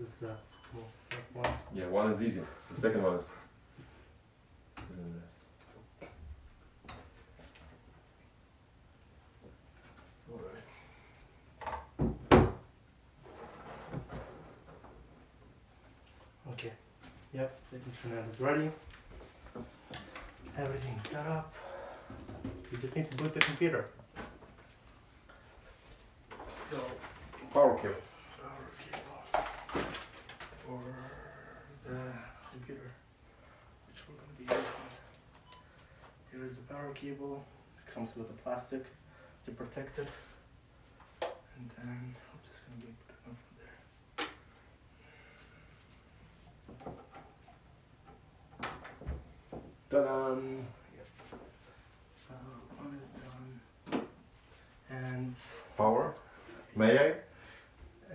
is the most tough one. Yeah, one is easy. The second one is. Alright. Okay. Yep, the internet is ready. Everything's set up. You just need to boot the computer. So, Power cable. power cable for the computer, which we're going to be using. Here is the power cable. It comes with a plastic to protect it. And then I'm just going to be putting it from there. Ta-da! One is done. And May I?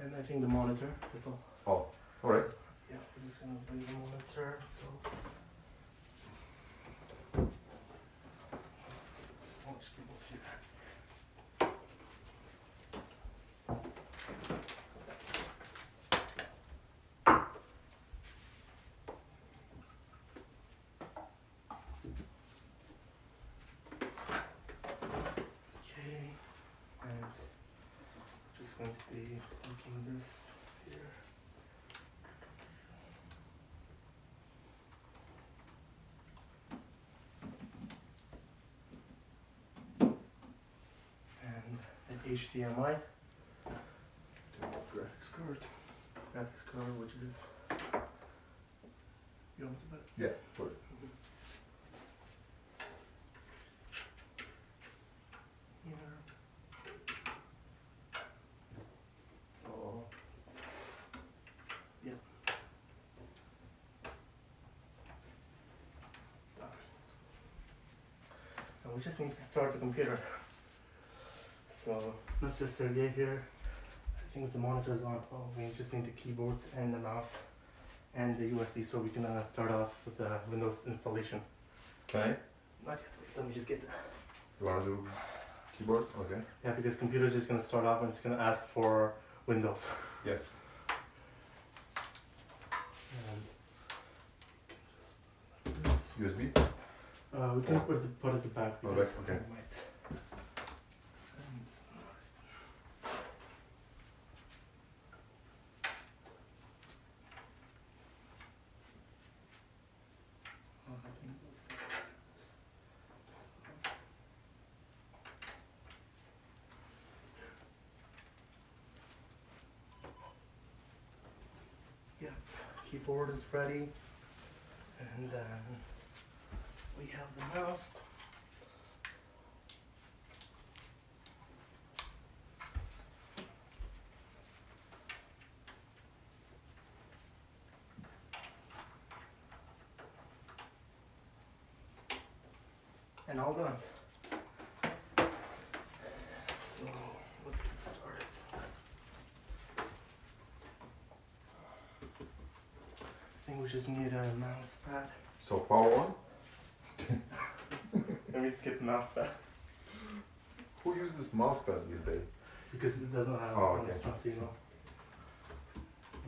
and I think the monitor, that's all. Oh, alright. Yeah, we're just gonna bring the monitor, so. So much cables here. Okay, and just going to be plugging this here. And an HDMI Graphics card. graphics card, which is. You want to put it? Yeah, put it. Here. Oh. Yep. Done. And we just need to start the computer. So, Mr. Sergey here, I think the monitor is on. Oh, we just need the keyboards and the mouse and the USB so we can start off with the Windows installation. Can I? Not yet, wait, let me just get the. You wanna do keyboard? Okay. Yeah, because computer's just gonna start off and it's gonna ask for Windows. Yeah. And you can just USB? we can put it at the back. Oh, because back, okay. it might- and- Oh, I think that's good. So- Yeah, keyboard is ready, and then we have the mouse. And all done. So let's get started. I think we just need a mouse pad. So power on? Let me just get the mouse pad. Who uses mousepad these days? Because it doesn't have Oh, a okay. strong signal.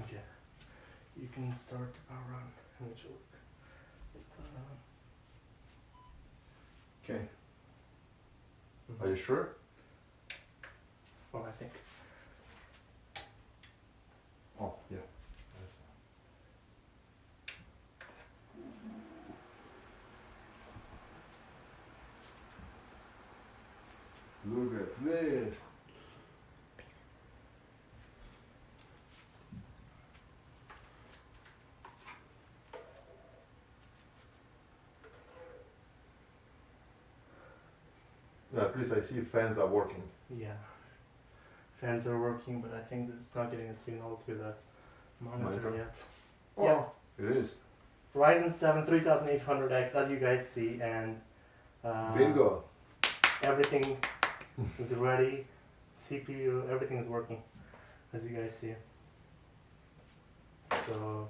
Okay. You can start the power on and it should work. Okay. Are you sure? Well, I think. Oh, yeah. Look at this. Yeah, at least I see fans are working. Yeah. Fans are working, but I think that it's not getting a signal to the monitor Monitor? yet. Oh, Yeah. it is. Ryzen 7 3800X, as you guys see, and Bingo. everything is ready. CPU, everything is working, as you guys see. So,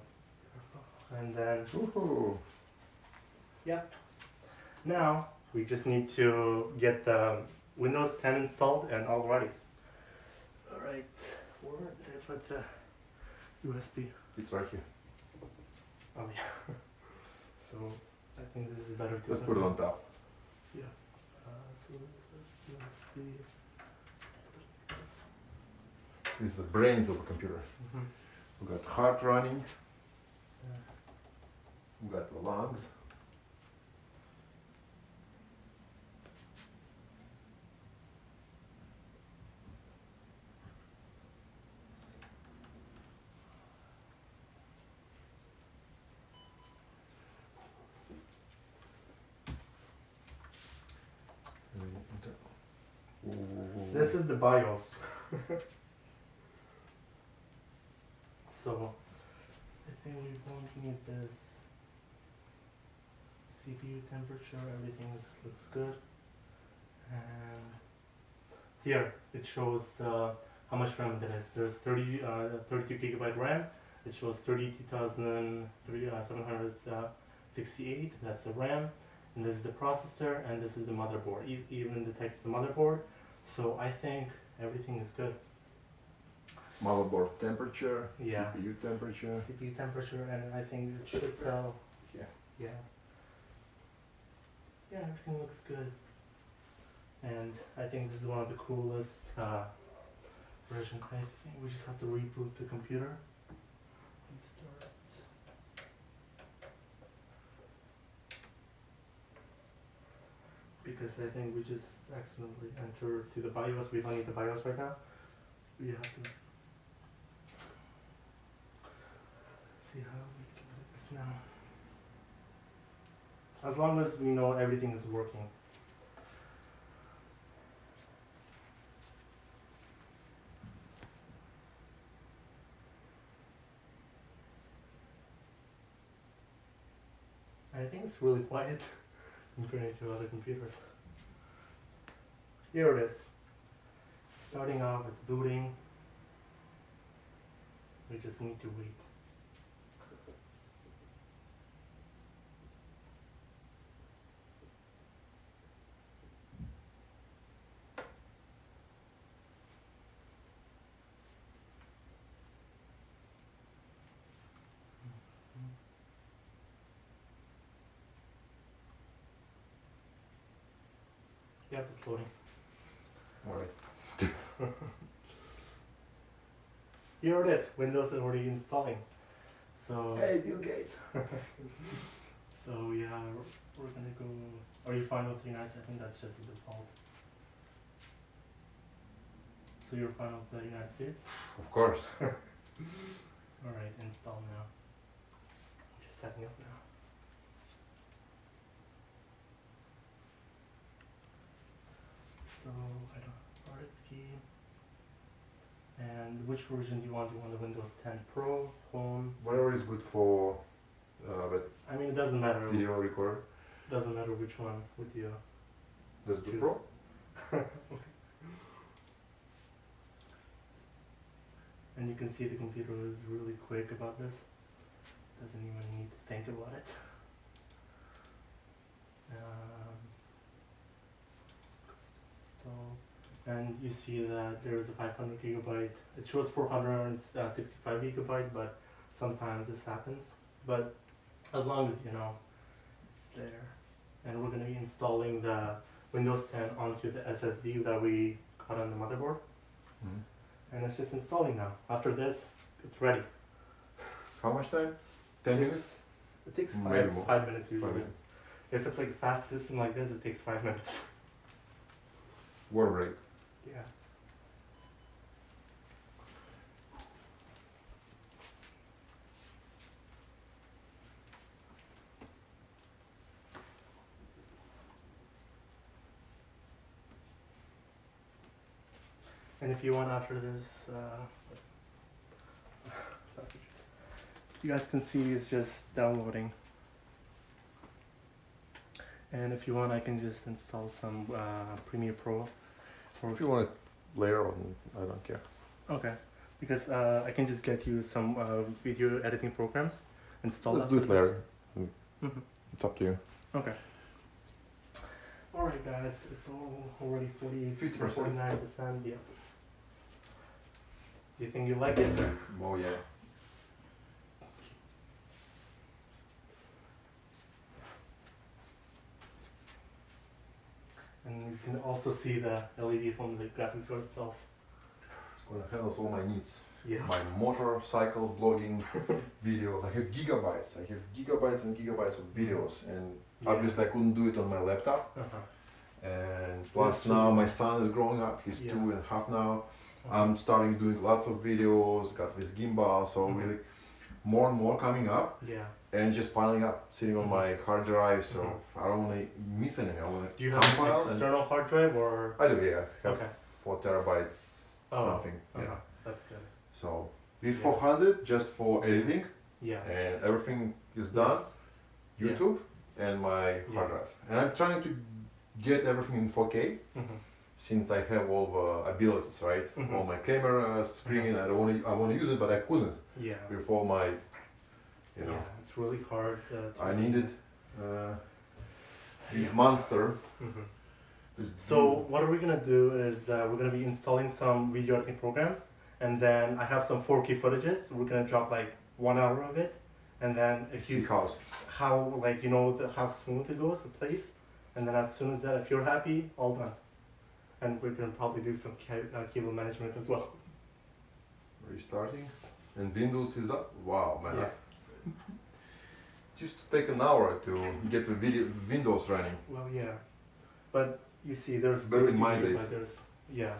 and then, Woohoo. yeah. Now, we just need to get the Windows 10 installed and all ready. Alright, where did I put the USB. It's right here. Oh yeah. So I think this is better to. Let's put it on top. Yeah. So this is USB. This is the brains of a computer. Mm-hmm. We got heart running. Yeah. We got the lungs. This is the BIOS. So I think we won't need this. CPU temperature, everything looks good. And here it shows how much RAM there is. There's 32 gigabyte RAM. It shows 32,768. That's the RAM. And this is the processor, and this is the motherboard. Even detects the motherboard. So I think everything is good. Motherboard temperature, Yeah. CPU temperature. CPU temperature, and I think it should tell. Yeah. Yeah. Yeah, everything looks good. And I think this is one of the coolest version. I think we just have to reboot the computer. Restart. Because I think we just accidentally entered to the BIOS. We don't need the BIOS right now. We have to. Let's see how we can do this now. As long as we know everything is working. I think it's really quiet compared to other computers. Here it is. Starting off, it's booting. We just need to wait. Yep, it's loading. Alright. Here it is. Windows is already installing. So Hey, Bill Gates. so yeah, we're gonna go. Are you fine with 3 nights? I think that's just the default. So you're fine with the United States? Of course. Alright, install now. Just setting up now. So I don't product key. And which version do you want? Do you want the Windows 10 Pro, Home? Whatever is good for but I mean, it doesn't matter. video record. Doesn't matter which one with you. Let's do Choose. Pro. And you can see the computer is really quick about this. Doesn't even need to think about it. Install. And you see that there is a 500 gigabyte. It shows 465 gigabyte, but sometimes this happens. But as long as you know it's there. And we're going to be installing the Windows 10 onto the SSD that we got on the motherboard. Mhm. And it's just installing now. After this, it's ready. How much time? 10 minutes? It takes Maybe more. 5 minutes usually. 5 minutes. If it's like a fast system like this, it takes 5 minutes. War break. Yeah. And if you want after this, you guys can see it's just downloading. And if you want, I can just install some Premiere Pro. If you want it later on, I don't care. Okay, because I can just get you some video editing programs installed. Let's do it after later. Mhm. It's up to you. Okay. Alright guys, it's already 50%. 49%, yeah. Do you think you like it? Oh yeah. can also see the LED from the graphics card itself. It's gonna handle all my needs. Yeah. My motorcycle blogging videos. I have gigabytes. I have gigabytes and gigabytes of videos, and Yeah. obviously I couldn't do it on my laptop. And plus That's now easy. my son is growing up. He's Yeah. 2.5 now. I'm starting doing lots of videos. Got this gimbal, so Mhm. really more and more coming up, Yeah. and just piling up, sitting on Mhm. my hard drive. So Mhm. I don't want to miss anything. I want Do you to have an compile and external hard drive or? I do. Yeah, I have Okay. 4 terabytes Oh, something. Yeah. That's good. So this Yeah. 400 just for editing, Yeah. and everything is done. Yes. YouTube and my Yeah. hard drive. And I'm trying to get everything in 4K Mhm. since I have all the abilities, right? Mhm. All my camera, screen. I want to use it, but I couldn't Yeah. with all my, you know. Yeah, it's really hard to I needed this Yeah. monster. Mhm. This So what we're gonna do is we're gonna be installing some video editing programs, and then I have some 4K footages. We're gonna drop like 1 hour of it, and then if see you how like you know how smooth it goes, it plays, and then as soon as that, if you're happy, all done. And we're gonna probably do some cable management as well. restarting, and Windows is up. Wow, man! Yeah. It used to take an hour to get the Windows running. Well, yeah, but you see, there's Back in 30 my days. gigabyte, there's yeah,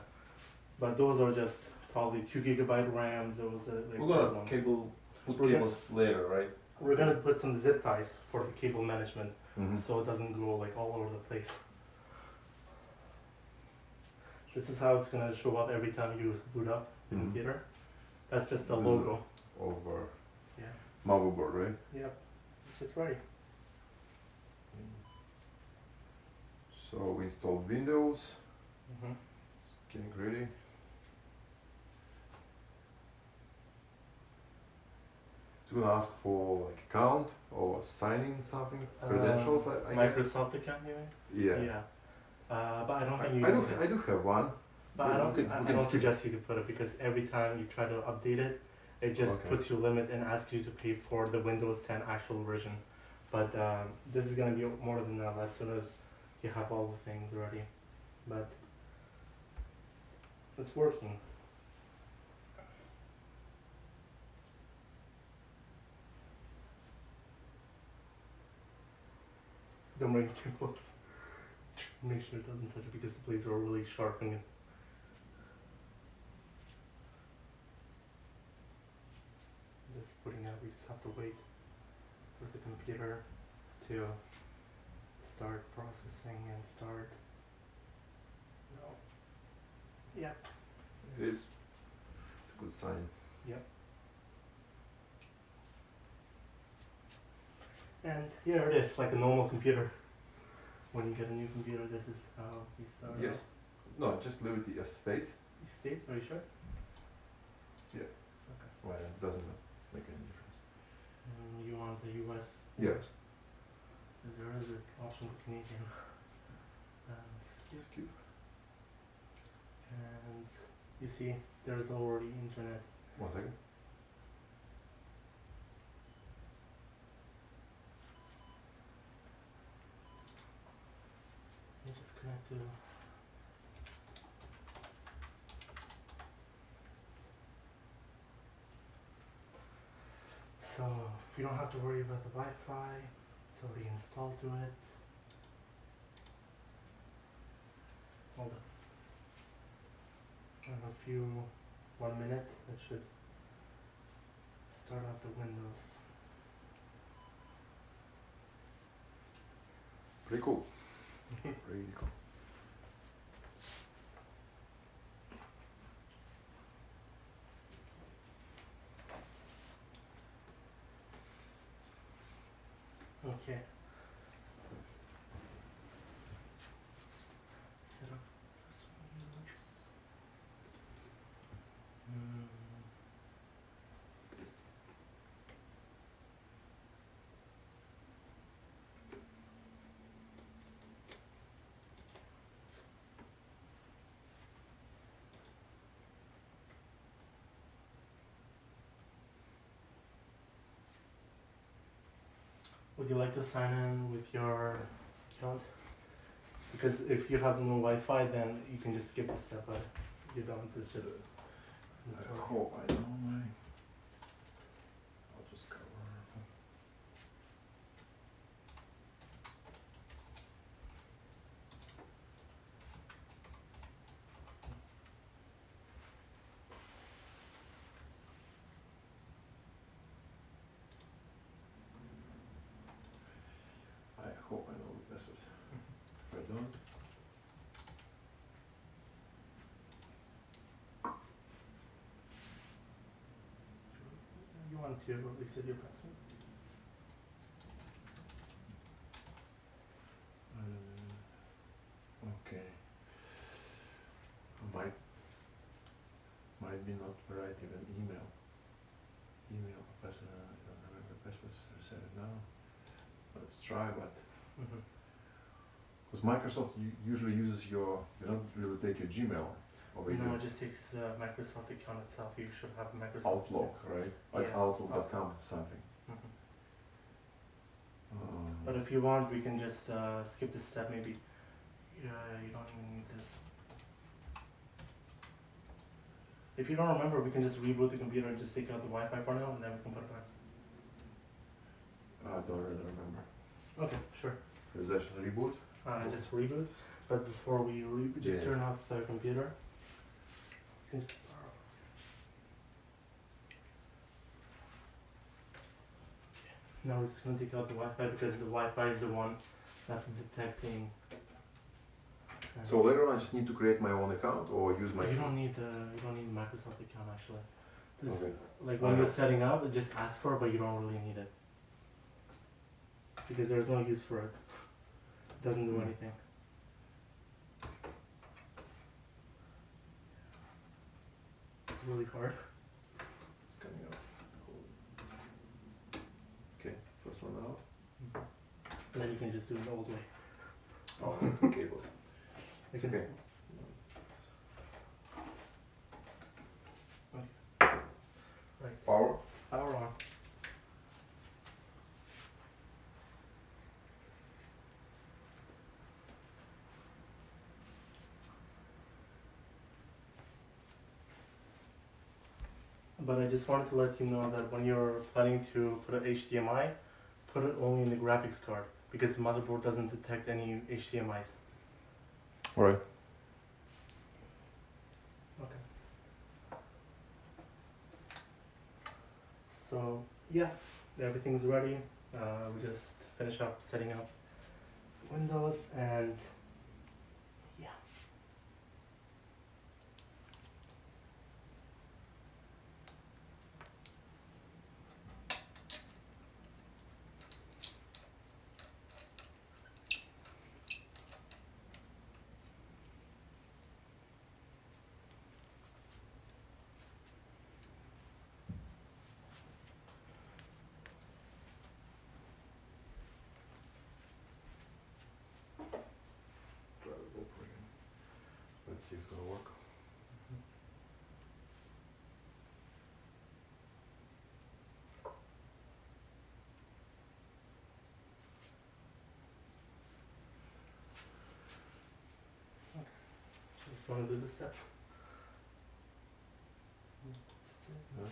but those are just probably 2 gigabyte RAMs. Those are like We're big gonna ones. put We're cables later, right? We're gonna put some zip ties for the cable management, Mm-hmm. so it doesn't go like all over the place. This is how it's gonna show up every time you boot up the Mhm. computer. That's just the This is logo. Over Yeah. Motherboard, right? Yep. It's just ready. So we installed Windows. Mm-hmm. It's getting ready. It's gonna ask for like account or signing something, credentials. I guess. Microsoft account, you mean? Yeah. Yeah. But I don't think you. I need it. do have one. But I don't. we can I skip don't it. suggest you to put it because every time you try to update it, it just Okay. puts you a limit and asks you to pay for the Windows 10 actual version. But this is gonna be more than enough as soon as you have all the things ready. But it's working. Don't bring it too close. Make sure it doesn't touch it because the blades are really sharp and just putting out, we just have to wait for the computer to start processing and start. No. Yep. It is. It's a good sign. Yep. And here it is, like a normal computer. When you get a new computer, this is how you start. Yes. No, just leave it as states. It states, are you sure? Yeah. It's okay. Well, it doesn't make any difference. You want the US? Yes. There is an option for Canadian. Skip. Skip. And you see, there is already internet. 1 second. You just connect to. So you don't have to worry about the Wi-Fi. It's already installed to it. Hold on. In a few, 1 minute, it should start up the Windows. Pretty cool. Pretty cool. Okay. Set up this one. Would you like to sign in with your account? Because if you have no Wi-Fi, then you can just skip the step, but you don't. It's just. I hope I know my. I'll just cover. I hope I know the password. If I don't, You want to reset your password? okay. Might be not right even email. Email password. I don't remember passwords. Reset it now. Let's try, but Mm-hmm. because Microsoft usually uses your, they don't really take your Gmail over No, your it just takes Microsoft account itself. You should have Microsoft. Outlook, right? Like Yeah. Outlook.com something. Mhm. But Um, if you want, we can just skip this step. Maybe you don't even need this. If you don't remember, we can just reboot the computer and just take out the Wi-Fi for now, and then we can put it back. I don't really remember. Okay, sure. Is that a reboot? Just reboot. But before we just Yeah. turn off the computer. You can just Now we're just gonna take out the Wi-Fi because the Wi-Fi is the one that's detecting. So later on I just need to create my own account or use my. You don't need Microsoft account actually. This, Okay. like when you're setting up, it just asks for it, but you don't really need it because there's no use for it. It doesn't do anything. It's really hard. It's coming out. Okay, first one out. And then you can just do it the old way. Oh, cables. Like Okay. Right. Power. Power on. But I just wanted to let you know that when you're planning to put an HDMI, put it only in the graphics card because the motherboard doesn't detect any HDMIs. Alright. Okay. So yeah, everything's ready. We just finish up setting up Windows and yeah. Try to go for it. Let's see if it's gonna work. Just want to do this step. No,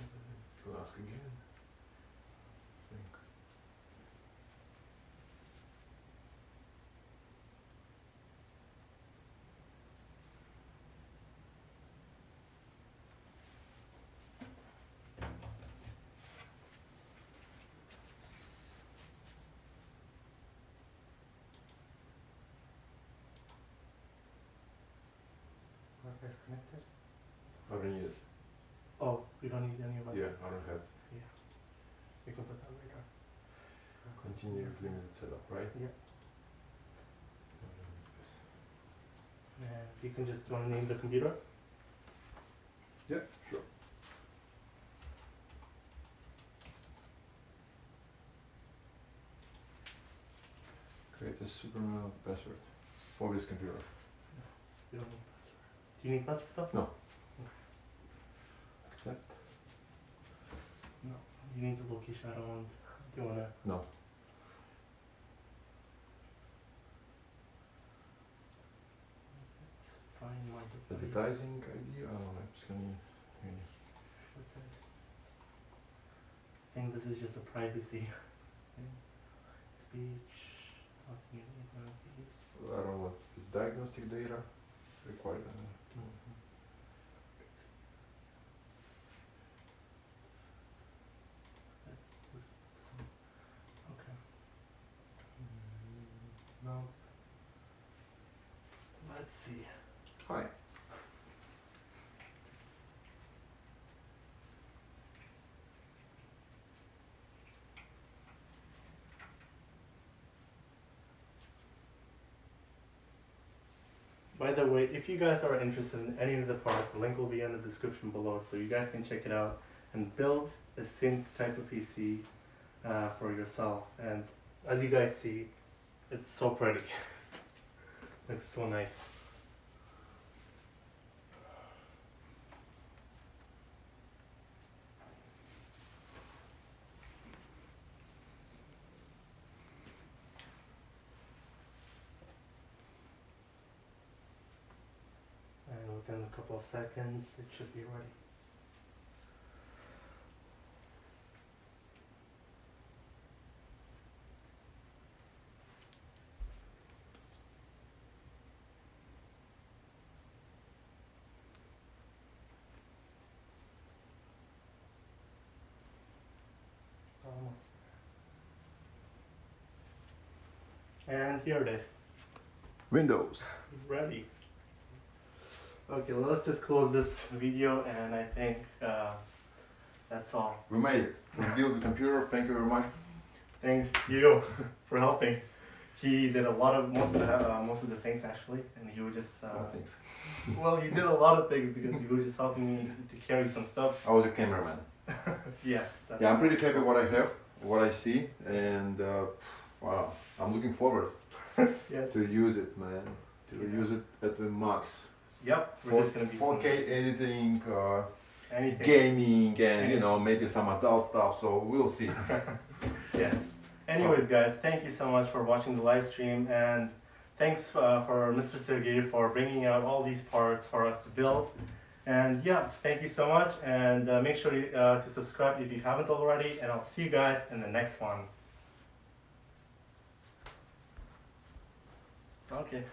you'll ask again. I think. Wi-Fi is connected. I don't need it. Oh, we don't need any of that. Yeah, I don't have. We can put that later. Continue with limited setup, right? Yeah. And you can just want to name the computer. Yeah, sure. Create a superman password for this computer. You don't need password. Do you need password though? No. Accept. No. You need the location. I don't want. Do you wanna? No. my device. Advertising ID? Oh, it's gonna What's that? I think this is just a privacy. Speech. Nothing in one of these. I don't know. It's diagnostic data required. Okay. No. Let's see. Hi. By the way, if you guys are interested in any of the parts, the link will be in the description below, so you guys can check it out and build the same type of PC for yourself. And as you guys see, it's so pretty. Looks so nice. And within a couple of seconds, it should be ready. Almost there. And here it is, Windows. ready. Okay, well, let's just close this video, and I think that's all. We made it. We built the computer. Thank you very much. Thanks to you for helping. He did a lot of most of the things actually, and he would just Thanks. well, he did a lot of things because he was just helping me to carry some stuff. I was a cameraman. Yes. That's Yeah, I'm pretty happy what I have, what I see, and wow, I'm looking forward Yes. to use it, man. To Yeah. use it at the max. Yep. We're just gonna be 4K editing, anything. gaming, and you Anything. know, maybe some adult stuff. So we'll see. Yes. Anyways, guys, thank you so much for watching the live stream, and thanks for Mr. Sergey for bringing out all these parts for us to build. And yeah, thank you so much, and make sure to subscribe if you haven't already, and I'll see you guys in the next one. Okay.